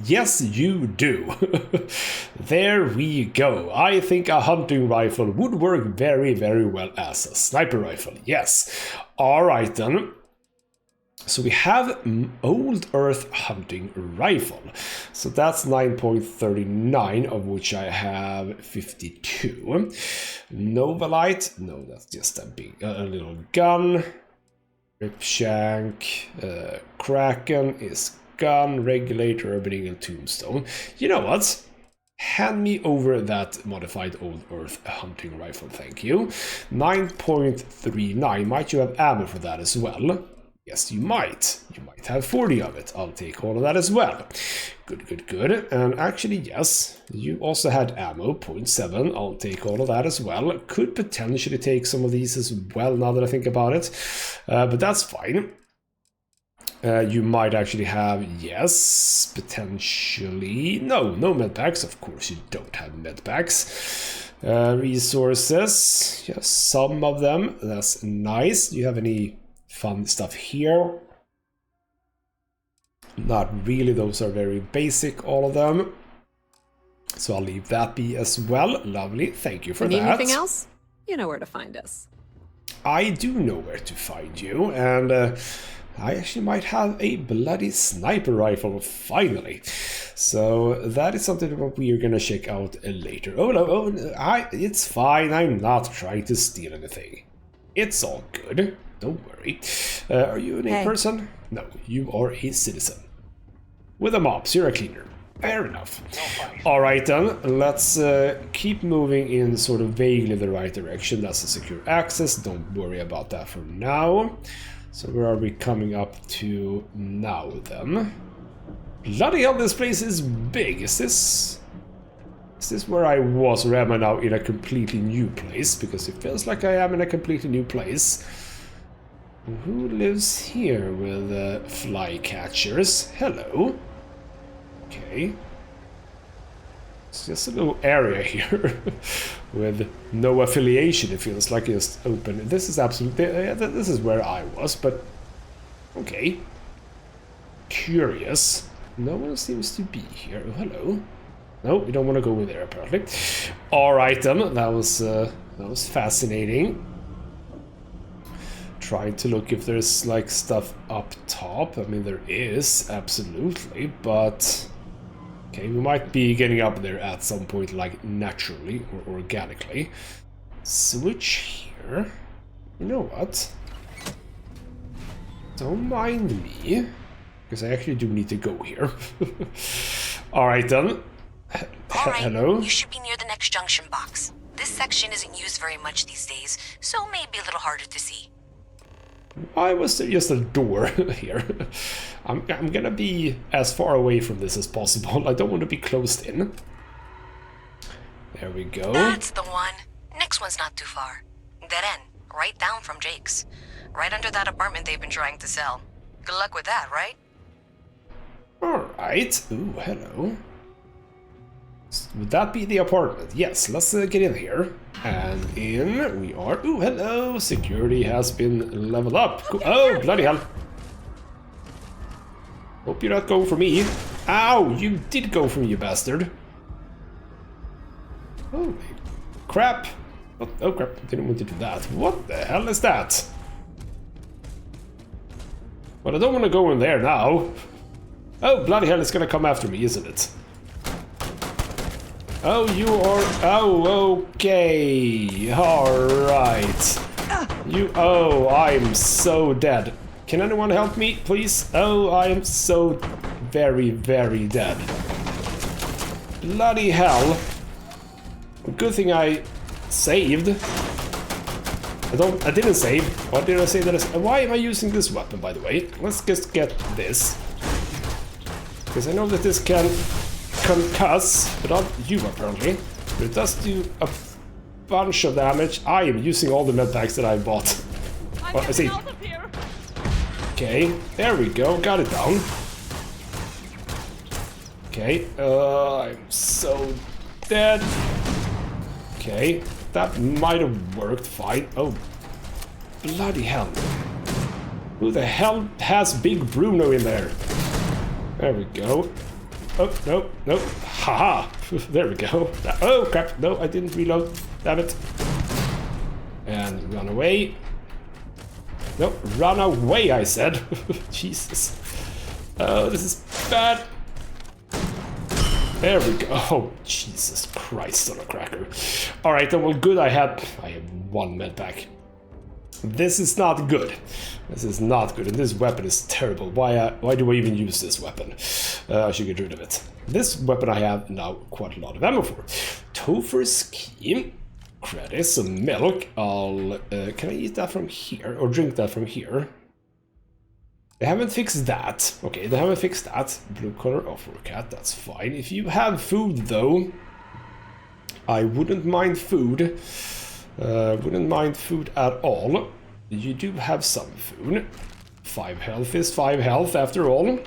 Yes, you do. There we go. I think a hunting rifle would work very, very well as a sniper rifle. Yes. Alright then. So we have Old Earth hunting rifle. So that's 9.39, of which I have 52. Novalite. No, that's just a little gun. Ripshank. Kraken is gun, regulator, urban eagle, tombstone. You know what? Hand me over that modified Old Earth hunting rifle, thank you. 9.39. Might you have ammo for that as well? Yes, you might. You might have 40 of it. I'll take all of that as well. Good, good, good. And actually, yes, you also had ammo, 0.7. I'll take all of that as well. Could potentially take some of these as well, now that I think about it. But that's fine. You might actually have, yes, potentially. No medpacks. Of course, you don't have medpacks. Resources. Yes, some of them. That's nice. Do you have any fun stuff here? Not really, those are very basic, all of them. So I'll leave that be as well. Lovely, thank you for that. Need anything else? You know where to find us. I do know where to find you, and I actually might have a bloody sniper rifle, finally. So that is something that we are gonna check out later. Oh no, it's fine, I'm not trying to steal anything. It's all good, don't worry. Are you a person? No, you are a citizen. With a mob, so you're a cleaner. Fair enough. Alright then, let's keep moving in sort of vaguely the right direction. That's a secure access, don't worry about that for now. So where are we coming up to now then? Bloody hell, this place is big. Is this where I was, or am I now in a completely new place? Because it feels like I am in a completely new place. Who lives here with flycatchers? Hello. Okay. It's just a little area here with no affiliation. It feels like it's open. This is absolutely... this is where I was, but... Okay. Curious. No one seems to be here. Oh, hello. No, we don't want to go in there, apparently. Alright then, that was fascinating. Trying to look if there's, like, stuff up top. I mean, there is, absolutely, but... Okay, we might be getting up there at some point, like, naturally or organically. Switch here. You know what? Don't mind me, because I actually do need to go here. Alright then. Alright, hello? you should be near the next junction box. This section isn't used very much these days, so may be a little harder to see. Why was there just a door here? I'm gonna be as far away from this as possible. I don't want to be closed in. There we go. That's the one. Next one's not too far. Dead end, right down from Jake's. Right under that apartment they've been trying to sell. Good luck with that, right? Alright. Ooh, hello. Would that be the apartment? Yes, let's get in here. And in we are. Ooh, hello! Security has been leveled up. Oh, bloody hell. Hope you're not going for me. Ow! You did go for me, you bastard. Holy crap. Oh crap, didn't want to do that. What the hell is that? Well, I don't want to go in there now. Oh, bloody hell, it's gonna come after me, isn't it? Oh, you are... Oh, okay. Alright. You... Oh, I'm so dead. Can anyone help me, please? Oh, I am so very, very dead. Bloody hell. Good thing I saved. I didn't save. What did I say that is... Why am I using this weapon, by the way? Let's just get this. Because I know that this can... concuss, but not you apparently. But it does do a bunch of damage. I am using all the med packs that I bought. Oh, I see. Okay, there we go. Got it down. Okay, I'm so dead. Okay, that might have worked fine. Oh, bloody hell. Who the hell has Big Bruno in there? There we go. Oh, no, no. Haha. There we go. Oh, crap. No, I didn't reload. Damn it. And run away. No, run away, I said. Jesus. Oh, this is bad. There we go. Oh, Jesus Christ on a cracker. Alright, well, good. I have one med pack. This is not good. This is not good, and this weapon is terrible. Why do I even use this weapon? I should get rid of it. This weapon I have now quite a lot of ammo for. Topher's key, credits, some milk. Can I eat that from here or drink that from here? They haven't fixed that. Okay, they haven't fixed that. Blue collar offer cat. That's fine. If you have food though, I wouldn't mind food. Wouldn't mind food at all. You do have some food. 5 health is 5 health after all.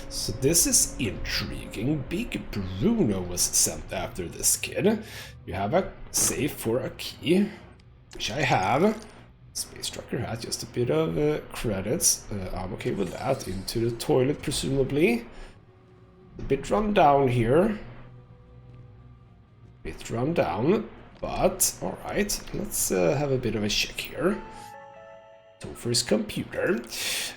So this is intriguing. Big Bruno was sent after this kid. You have a safe for a key, which I have. Space trucker has just a bit of credits. I'm okay with that. Into the toilet, presumably. A bit run down here. Bit run down, but alright. Let's have a bit of a check here. Topher's computer.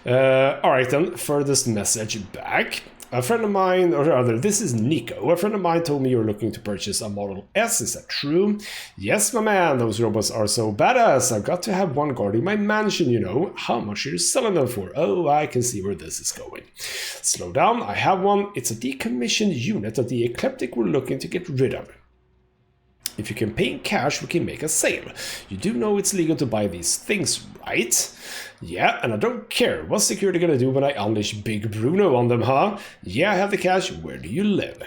Alright then, furthest message back. A friend of mine, or rather, this is Nico. A friend of mine told me you're looking to purchase a Model S. Is that true? Yes, my man. Those robots are so badass. I've got to have one guarding my mansion, you know. How much are you selling them for? Oh, I can see where this is going. Slow down. I have one. It's a decommissioned unit that the Eclectic were looking to get rid of. If you can pay in cash, we can make a sale. You do know it's legal to buy these things, right? Yeah, and I don't care. What's security gonna do when I unleash Big Bruno on them, huh? Yeah, I have the cash. Where do you live?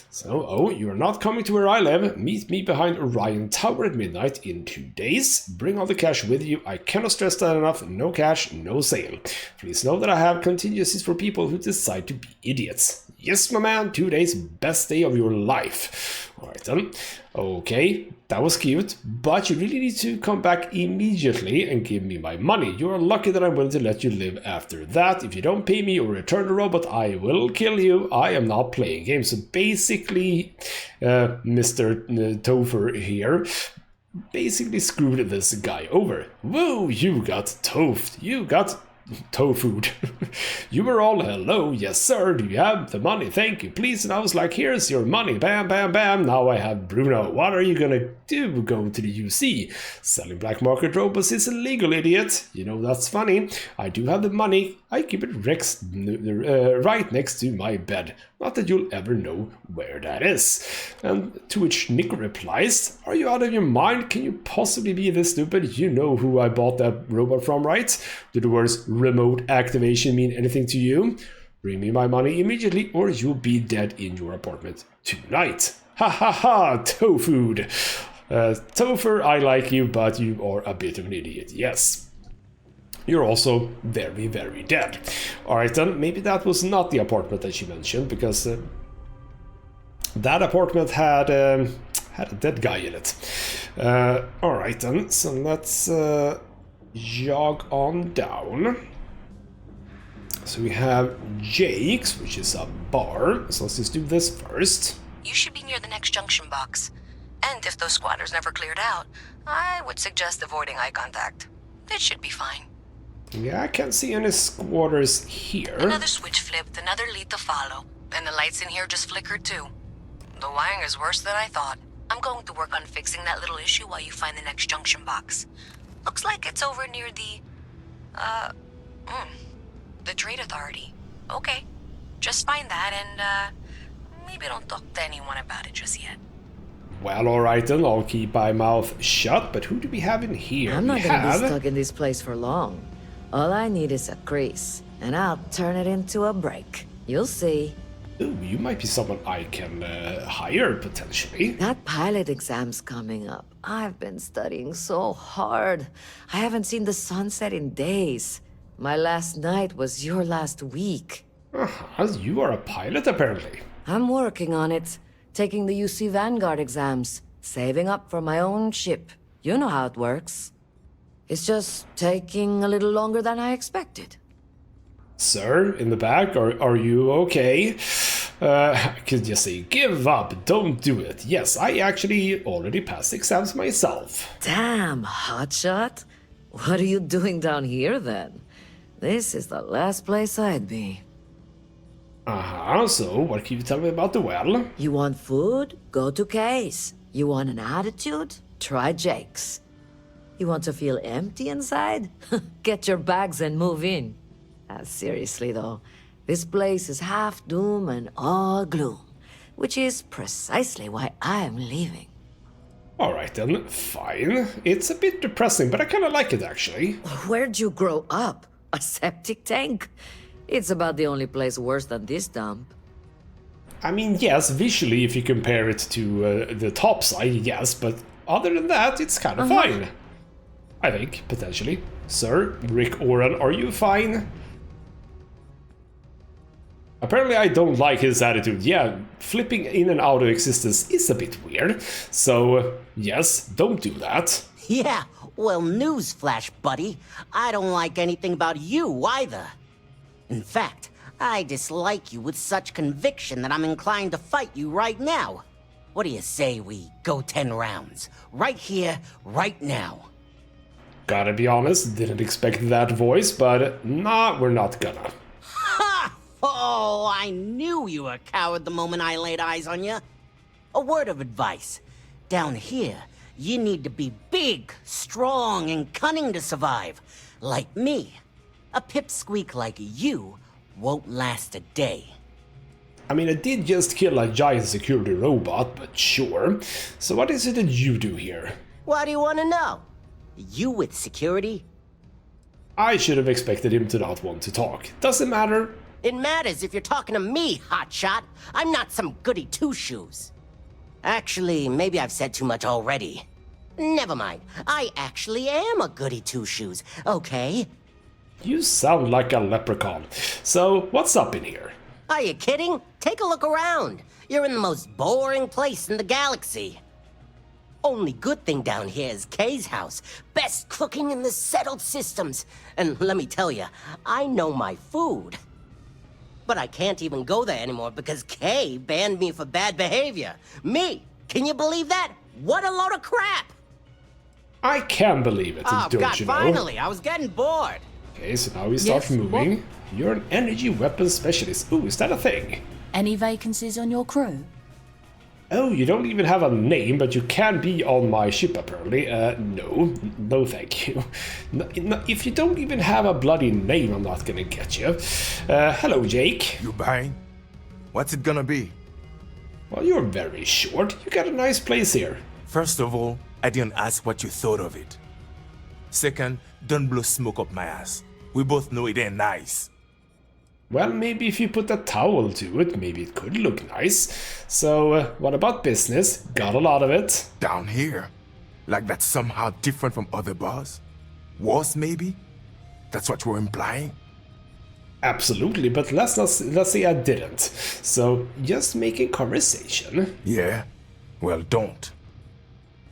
So, oh, you're not coming to where I live. Meet me behind Orion Tower at midnight in 2 days. Bring all the cash with you. I cannot stress that enough. No cash, no sale. Please know that I have contingencies for people who decide to be idiots. Yes, my man, 2 days, best day of your life. Alright then. Okay, that was cute, but you really need to come back immediately and give me my money. You are lucky that I'm willing to let you live after that. If you don't pay me or return the robot, I will kill you. I am not playing games. So basically, Mr. Topher here basically screwed this guy over. Whoa, you got toafed. You got tofued. You were all, hello, yes sir, do you have the money? Thank you, please. And I was like, here's your money, bam, bam, bam. Now I have Bruno. What are you gonna do? Go to the UC. Selling black market robots is illegal, idiot. You know, that's funny. I do have the money. I keep it right next to my bed. Not that you'll ever know where that is. And to which Nick replies, are you out of your mind? Can you possibly be this stupid? You know who I bought that robot from, right? Do the words remote activation mean anything to you? Bring me my money immediately or you'll be dead in your apartment tonight. Ha ha ha, Tofood. Topher, I like you, but you are a bit of an idiot, yes. You're also very, very dead. Alright then, maybe that was not the apartment that she mentioned, because that apartment had a dead guy in it. Alright then, so let's jog on down. So we have Jake's, which is a bar. So let's just do this first. You should be near the next junction box. And if those squatters never cleared out, I would suggest avoiding eye contact. It should be fine. Yeah, I can't see any squatters here. Another switch flipped, another lead to follow. And the lights in here just flickered too. The wiring is worse than I thought. I'm going to work on fixing that little issue while you find the next junction box. Looks like it's over near the Trade Authority. Okay, just find that and, maybe don't talk to anyone about it just yet. Well, alright then, I'll keep my mouth shut, but who do we have in here? I'm not gonna be stuck in this place for long. All I need is a crease, and I'll turn it into a break. You'll see. Ooh, you might be someone I can hire, potentially. That pilot exam's coming up. I've been studying so hard. I haven't seen the sunset in days. My last night was your last week. You are a pilot, apparently. I'm working on it. Taking the UC Vanguard exams. Saving up for my own ship. You know how it works. It's just taking a little longer than I expected. Sir, in the back, are you okay? I could just say, give up, don't do it. Yes, I actually already passed exams myself. Damn, hotshot. What are you doing down here, then? This is the last place I'd be. So what can you tell me about the well? You want food? Go to Kay's. You want an attitude? Try Jake's. You want to feel empty inside? Get your bags and move in. Seriously though, this place is half doom and all gloom, which is precisely why I'm leaving. Alright then, fine. It's a bit depressing, but I kinda like it actually. Where'd you grow up? A septic tank? It's about the only place worse than this dump. I mean, yes, visually if you compare it to the top side, yes, but other than that, it's kinda fine. I think, potentially. Sir, Rick Oran, are you fine? Apparently I don't like his attitude. Yeah, flipping in and out of existence is a bit weird. So, yes, don't do that. Yeah, well, newsflash, buddy. I don't like anything about you either. In fact, I dislike you with such conviction that I'm inclined to fight you right now. What do you say we go 10 rounds? Right here, right now. Gotta be honest, didn't expect that voice, but nah, we're not gonna. Ha! Oh, I knew you were a coward the moment I laid eyes on you. A word of advice. Down here, you need to be big, strong, and cunning to survive. Like me. A pipsqueak like you won't last a day. I mean, I did just kill a giant security robot, but sure. So what is it that you do here? Why do you want to know? You with security? I should have expected him to not want to talk. Doesn't matter. It matters if you're talking to me, hotshot. I'm not some goody two-shoes. Actually, maybe I've said too much already. Never mind. I actually am a goody two-shoes, okay? You sound like a leprechaun. So, what's up in here? Are you kidding? Take a look around. You're in the most boring place in the galaxy. Only good thing down here is Kay's house. Best cooking in the settled systems. And let me tell you, I know my food. But I can't even go there anymore because Kay banned me for bad behavior. Me! Can you believe that? What a load of crap! I can believe it, oh, don't God, you know? Finally! I was getting bored. Okay, so now we start moving. You're an energy weapons specialist. Ooh, is that a thing? Any vacancies on your crew? Oh, you don't even have a name, but you can be on my ship apparently. No thank you. No, if you don't even have a bloody name, I'm not gonna get you. Hello, Jake. You buying? What's it gonna be? Well, you're very short. You got a nice place here. First of all, I didn't ask what you thought of it. Second, don't blow smoke up my ass. We both know it ain't nice. Well, maybe if you put a towel to it, maybe it could look nice. So, what about business? Got a lot of it. Down here? Like that's somehow different from other bars? Worse, maybe? That's what you're implying? Absolutely, but let's say I didn't. So, just making conversation. Yeah? Well, don't.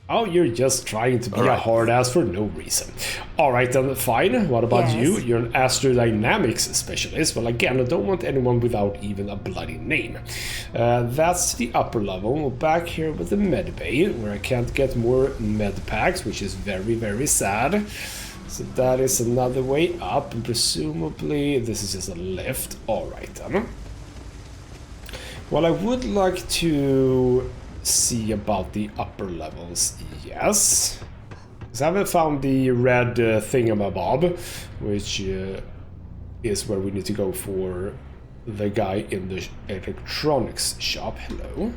Oh, you're just trying to be a hard ass for no reason. Alright then, fine. What about you? You're an astrodynamics specialist. Well, again, I don't want anyone without even a bloody name. That's the upper level. Back here with the med bay, where I can't get more med packs, which is very, very sad. So that is another way up, and presumably this is just a lift. Alright then. Well, I would like to see about the upper levels, yes. Because I haven't found the red thingamabob, which is where we need to go for the guy in the electronics shop. Hello.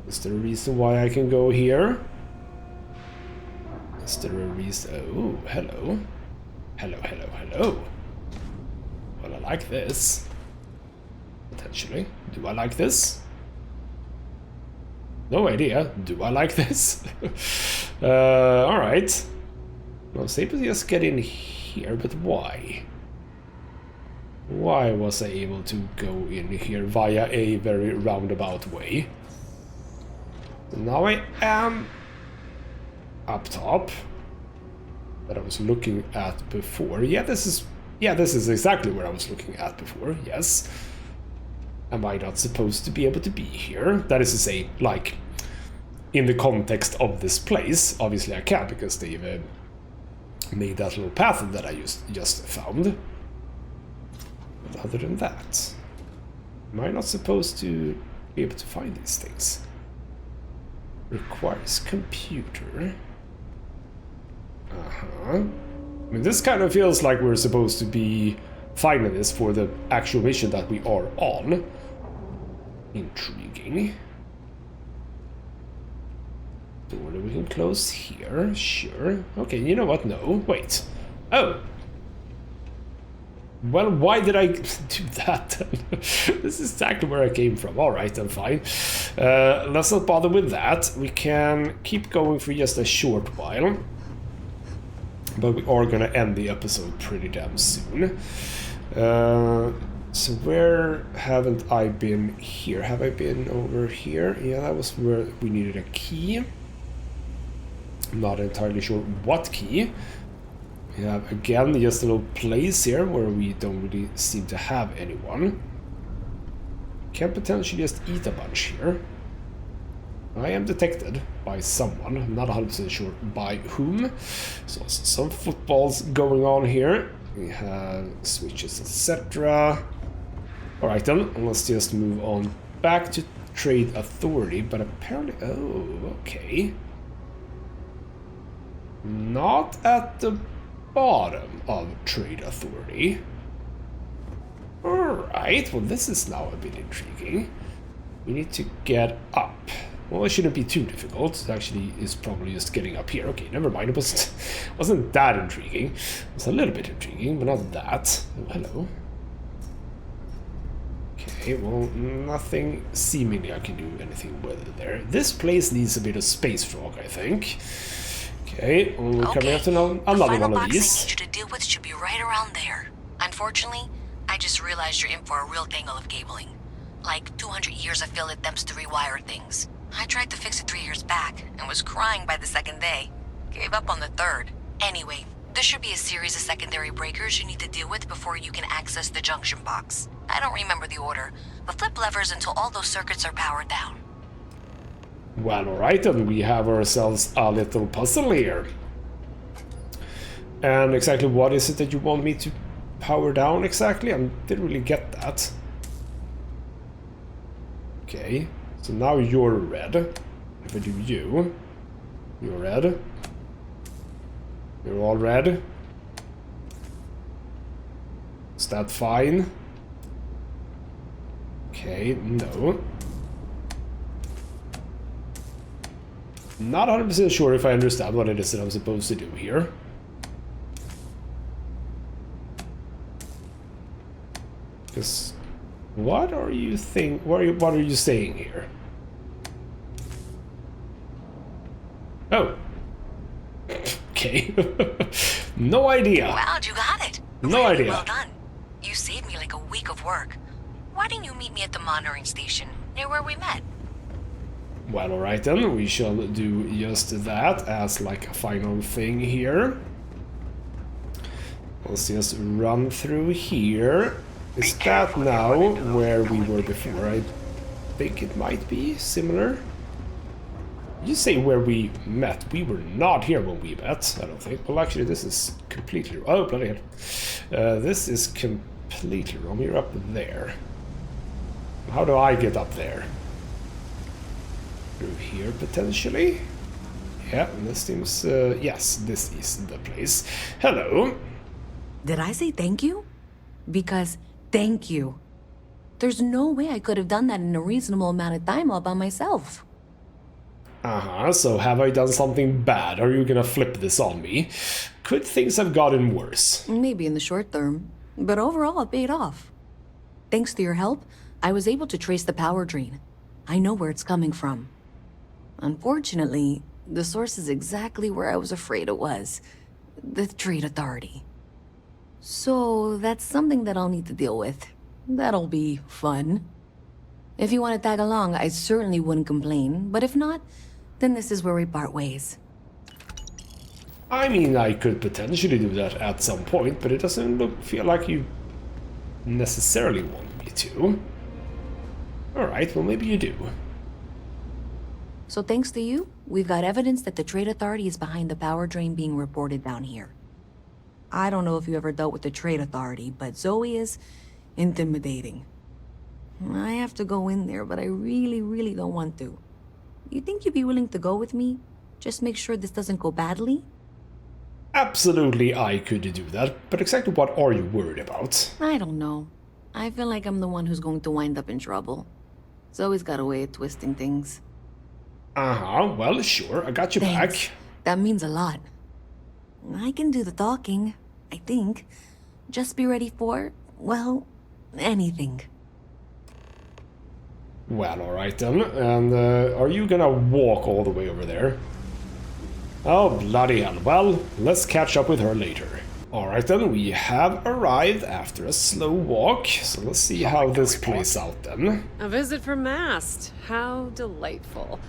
Is there a reason why I can go here? Is there a reason? Oh, hello. Hello, hello, hello. Well, I like this. Potentially. Do I like this? No idea. Do I like this? Alright. I was able to just get in here, but why? Why was I able to go in here via a very roundabout way? So now I am up top that I was looking at before. Yeah, this is exactly where I was looking at before, yes. Am I not supposed to be able to be here? That is to say, like, in the context of this place, obviously I can, because they've made that little path that I just found. But other than that, am I not supposed to be able to find these things? Requires computer. I mean, this kind of feels like we're supposed to be finding this for the actual mission that we are on. Intriguing. Door that we can close here, sure. Okay, you know what? No, wait. Oh. Well, why did I do that? This is exactly where I came from. Alright, I'm fine. Let's not bother with that. We can keep going for just a short while. But we are gonna end the episode pretty damn soon. So where haven't I been here? Have I been over here? Yeah, that was where we needed a key. I'm not entirely sure what key. We have again just a little place here where we don't really seem to have anyone. Can potentially just eat a bunch here. I am detected by someone. I'm not 100% sure by whom. So some footballs going on here. We have switches, etc. Alright then, let's just move on back to Trade Authority. But apparently... Oh, okay. Not at the bottom of Trade Authority. Alright, well this is now a bit intriguing. We need to get up. Well, it shouldn't be too difficult. It actually is probably just getting up here. Okay, never mind. It wasn't that intriguing. It was a little bit intriguing, but not that. Oh, hello. Okay, well, nothing seemingly I can do anything with it there. This place needs a bit of space frog, I think. Okay, we're coming up to another one of these. The final box I need you to deal with should be right around there. Unfortunately, I just realized you're in for a real tangle of cabling. Like 200 years of fill attempts to rewire things. I tried to fix it 3 years back and was crying by the second day. Gave up on the third. Anyway, there should be a series of secondary breakers you need to deal with before you can access the junction box. I don't remember the order, but flip levers until all those circuits are powered down. Well, alright then, we have ourselves a little puzzle here. And exactly what is it that you want me to power down exactly? I didn't really get that. Okay, so now you're red. If I do you, you're red. You're all red. Is that fine? Okay, no. Not 100% sure if I understand what it is that I'm supposed to do here. Because what are you what are you saying here? Oh. Okay. No idea. Wow, you got it. No really idea. Well done. You saved me like a week of work. Why didn't you meet me at the monitoring station, near where we met? Well, alright then, we shall do just that as like a final thing here. Let's just run through here. Is that now where we were before? I think it might be similar. You say where we met. We were not here when we met, I don't think. Well, actually, this is completely... Oh, bloody hell. This is completely wrong. You're up there. How do I get up there? Through here, potentially? Yeah, this seems... yes, this is the place. Hello. Did I say thank you? Because thank you. There's no way I could have done that in a reasonable amount of time all by myself. Uh-huh, so have I done something bad? Are you gonna flip this on me? Could things have gotten worse? Maybe in the short term, but overall it paid off. Thanks to your help, I was able to trace the power drain. I know where it's coming from. Unfortunately, the source is exactly where I was afraid it was. The Trade Authority. So that's something that I'll need to deal with. That'll be fun. If you want to tag along, I certainly wouldn't complain, but if not, then this is where we part ways. I mean, I could potentially do that at some point, but it doesn't feel like you necessarily want me to. Alright, well maybe you do. So thanks to you, we've got evidence that the Trade Authority is behind the power drain being reported down here. I don't know if you ever dealt with the Trade Authority, but Zoe is intimidating. I have to go in there, but I really don't want to. You think you'd be willing to go with me? Just make sure this doesn't go badly? Absolutely, I could do that, but exactly what are you worried about? I don't know. I feel like I'm the one who's going to wind up in trouble. Zoe's got a way of twisting things. Uh-huh, well, sure, I got you Thanks. back. That means a lot. I can do the talking, I think. Just be ready for, well, anything. Well, alright then, and are you gonna walk all the way over there? Oh, bloody hell. Well, let's catch up with her later. Alright then, we have arrived after a slow walk, so let's see how this plays out then. A visit from Mast. How delightful.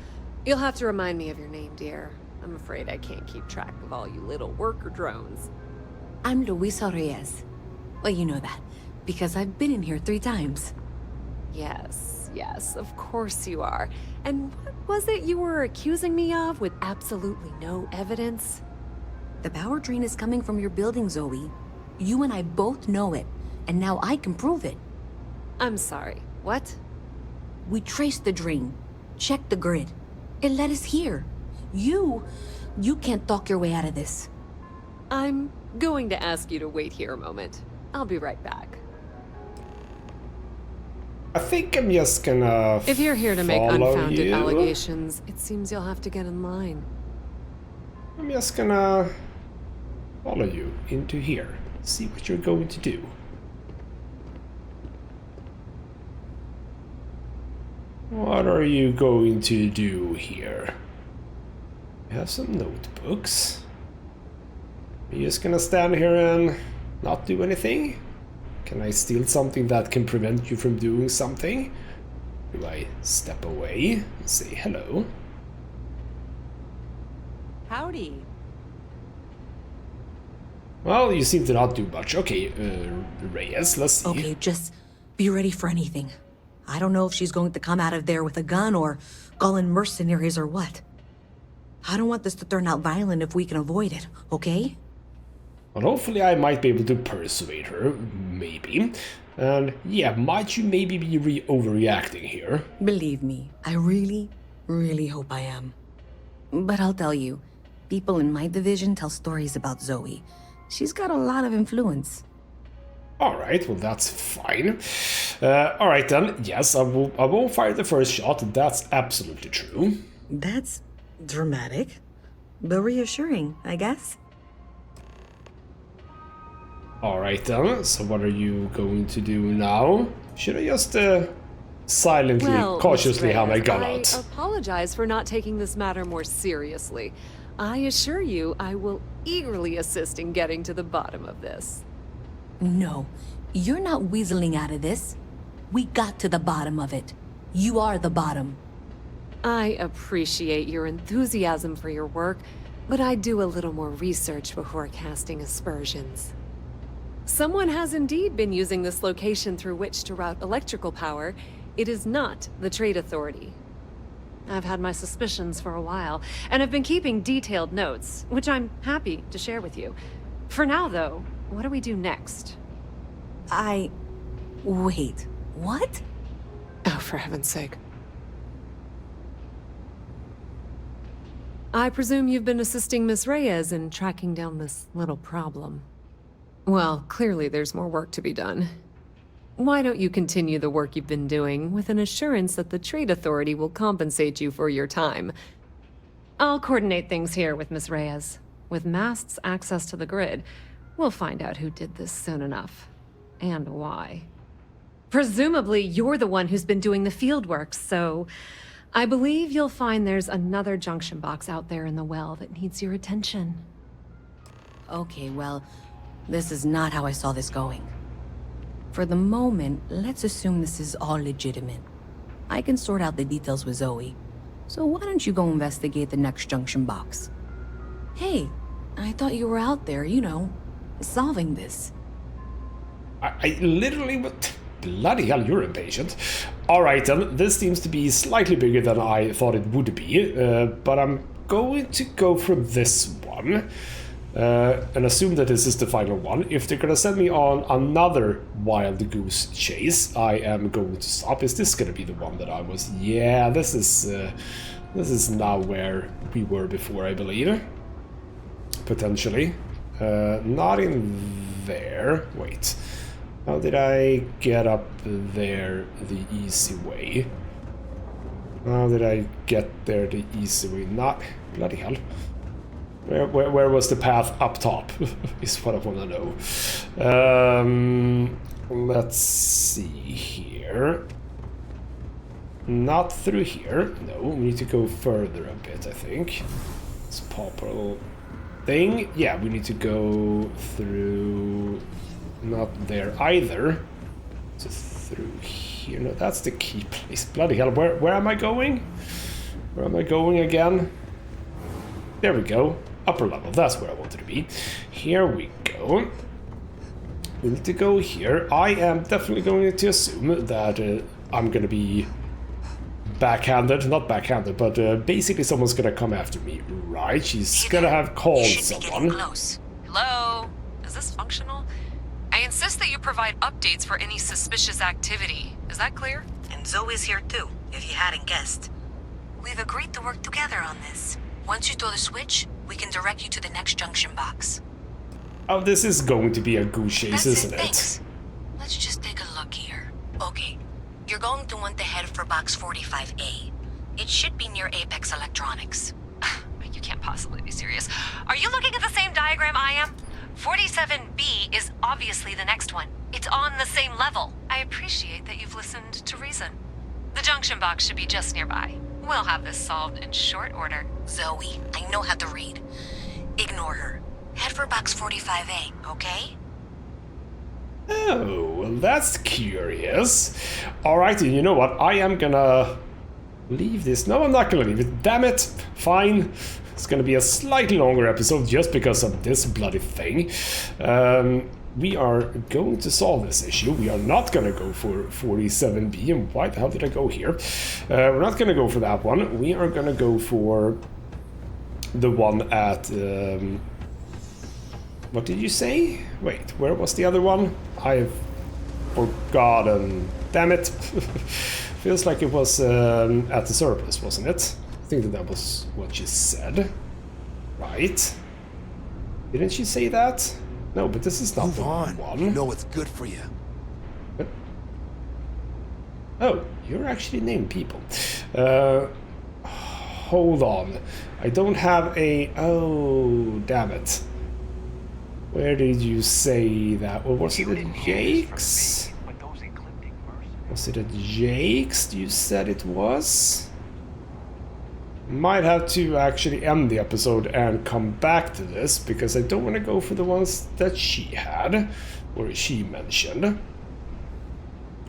You'll have to remind me of your name, dear. I'm afraid I can't keep track of all you little worker drones. I'm Luisa Reyes. Well, you know that, because I've been in here 3 times. Yes, of course you are. And what was it you were accusing me of with absolutely no evidence? The power drain is coming from your building, Zoe. You and I both know it, and now I can prove it. I'm sorry, what? We traced the drain, checked the grid. It led us here. You can't talk your way out of this. I'm going to ask you to wait here a moment. I'll be right back. I think I'm just gonna If you're here to make follow unfounded you. allegations, it seems you'll have to get in line. I'm just gonna follow you into here. See what you're going to do. What are you going to do here? You have some notebooks. Are you just gonna stand here and not do anything? Can I steal something that can prevent you from doing something? Do I step away and say hello? Howdy. Well, you seem to not do much. Okay, Reyes, let's see. Okay, just be ready for anything. I don't know if she's going to come out of there with a gun or call in mercenaries or what. I don't want this to turn out violent if we can avoid it, okay? Well, hopefully I might be able to persuade her, maybe. And yeah, might you maybe be overreacting here? Believe me, I really, really hope I am. But I'll tell you, people in my division tell stories about Zoe. She's got a lot of influence. Alright, well that's fine. Alright then, yes, I won't fire the first shot, that's absolutely true. That's dramatic, but reassuring, I guess. Alright then, so what are you going to do now? Should I just silently, cautiously have my gun out? I apologize for not taking this matter more seriously. I assure you I will eagerly assist in getting to the bottom of this. No, you're not weaseling out of this. We got to the bottom of it. You are the bottom. I appreciate your enthusiasm for your work, but I'd do a little more research before casting aspersions. Someone has indeed been using this location through which to route electrical power. It is not the Trade Authority. I've had my suspicions for a while, and have been keeping detailed notes, which I'm happy to share with you. For now, though, what do we do next? Wait, what? Oh, for heaven's sake. I presume you've been assisting Miss Reyes in tracking down this little problem. Well, clearly there's more work to be done. Why don't you continue the work you've been doing with an assurance that the Trade Authority will compensate you for your time? I'll coordinate things here with Miss Reyes. With Mast's access to the grid, we'll find out who did this soon enough. And why. Presumably, you're the one who's been doing the field work, so I believe you'll find there's another junction box out there in the well that needs your attention. Okay, well, this is not how I saw this going. For the moment, let's assume this is all legitimate. I can sort out the details with Zoe. So why don't you go investigate the next junction box? Hey, I thought you were out there, you know, solving this. I literally... Bloody hell, you're impatient. Alright then, this seems to be slightly bigger than I thought it would be, but I'm going to go for this one. And assume that this is the final one. If they're gonna send me on another wild goose chase, I am going to stop. Is this gonna be the one that I was... Yeah, this is now where we were before, I believe. Potentially. Not in there. Wait. How did I get up there the easy way? How did I get there the easy way? Not... Bloody hell. Where was the path up top? Is what I want to know. Let's see here. Not through here. No, we need to go further a bit, I think. Let's pop a little thing. Yeah, we need to go through... Not there either. So through here. No, that's the key place. Bloody hell, where am I going? Where am I going again? There we go. Upper level, that's where I wanted to be. Here we go. We need to go here. I am definitely going to assume that I'm gonna be backhanded. Not backhanded, but basically someone's gonna come after me, right? She's gonna have called someone. Close. Hello? Is this functional? I insist that you provide updates for any suspicious activity. Is that clear? And Zoe's here too, if you hadn't guessed. We've agreed to work together on this. Once you throw the switch, we can direct you to the next junction box. Oh, this is going to be a goose chase, isn't it? Thanks. Let's just take a look here. Okay, you're going to want to head for box 45A. It should be near Apex Electronics. You can't possibly be serious. Are you looking at the same diagram I am? 47B is obviously the next one. It's on the same level. I appreciate that you've listened to reason. The junction box should be just nearby. We'll have this solved in short order. Zoe, I know how to read. Ignore her. Head for box 45A, okay? Oh, well, that's curious. Alright, and you know what? I am gonna leave this. No, I'm not gonna leave it. Damn it. Fine. It's gonna be a slightly longer episode just because of this bloody thing. We are going to solve this issue. We are not gonna go for 47B. And why the hell did I go here? We're not gonna go for that one. We are gonna go for the one at... what did you say? Wait, where was the other one? I've forgotten. Damn it. Feels like it was at the surplus, wasn't it? I think that was what she said. Right? Didn't she say that? No, but this is not the one. You know it's good for you. What? Oh, you're actually named people. Hold on. I don't have a... Oh, damn it. Where did you say that? Well, was it at Jake's? Was it at Jake's you said it was? Might have to actually end the episode and come back to this, because I don't want to go for the ones that she had, or she mentioned.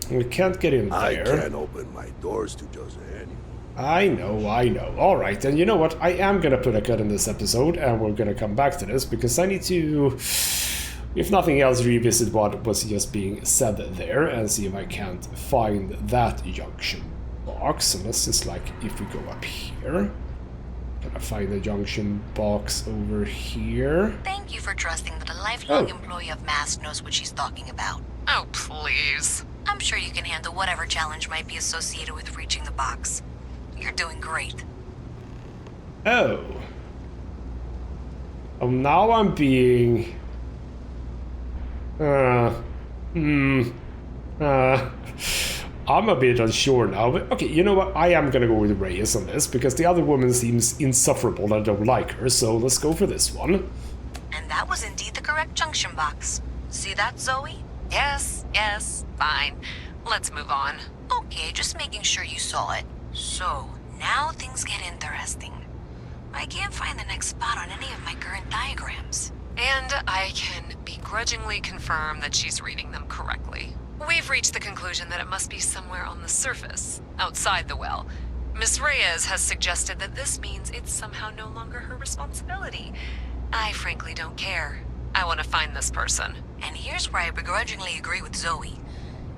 We can't get in there. I can't open my doors to just anyone. I know. Alright, and you know what? I am gonna put a cut in this episode, and we're gonna come back to this, because I need to, if nothing else, revisit what was just being said there, and see if I can't find that junction box. And let's just, like, if we go up here, can I find the junction box over here? Thank you for trusting that a lifelong employee of Mask knows what she's talking about. Oh, please. I'm sure you can handle whatever challenge might be associated with reaching the box. You're doing great. Oh. Oh, now I'm being... I'm a bit unsure now, but okay, you know what? I am gonna go with Reyes on this, because the other woman seems insufferable. I don't like her, so let's go for this one. And that was indeed the correct junction box. See that, Zoe? Yes, fine. Let's move on. Okay, just making sure you saw it. So, now things get interesting. I can't find the next spot on any of my current diagrams. And I can begrudgingly confirm that she's reading them correctly. We've reached the conclusion that it must be somewhere on the surface, outside the well. Miss Reyes has suggested that this means it's somehow no longer her responsibility. I frankly don't care. I want to find this person. And here's where I begrudgingly agree with Zoe.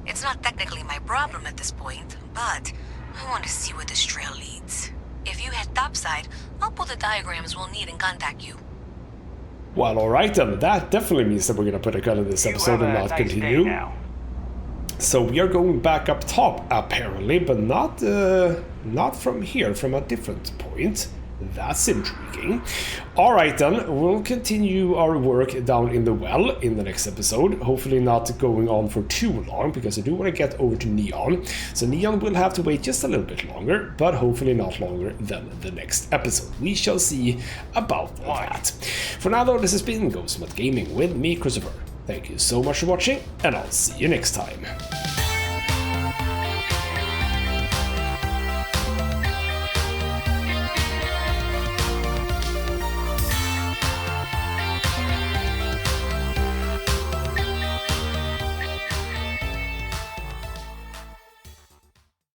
It's not technically my problem at this point, but I want to see where this trail leads. If you head topside, I'll pull the diagrams we'll need and contact you. Well, alright then. That definitely means that we're gonna put a cut in this episode and not continue. So we are going back up top, apparently, but not from here, from a different point. That's intriguing. Alright then, we'll continue our work down in the well in the next episode. Hopefully not going on for too long, because I do want to get over to Neon. So Neon will have to wait just a little bit longer, but hopefully not longer than the next episode. We shall see about that. For now though, this has been ghostmutgaming with me, Christopher. Thank you so much for watching, and I'll see you next time.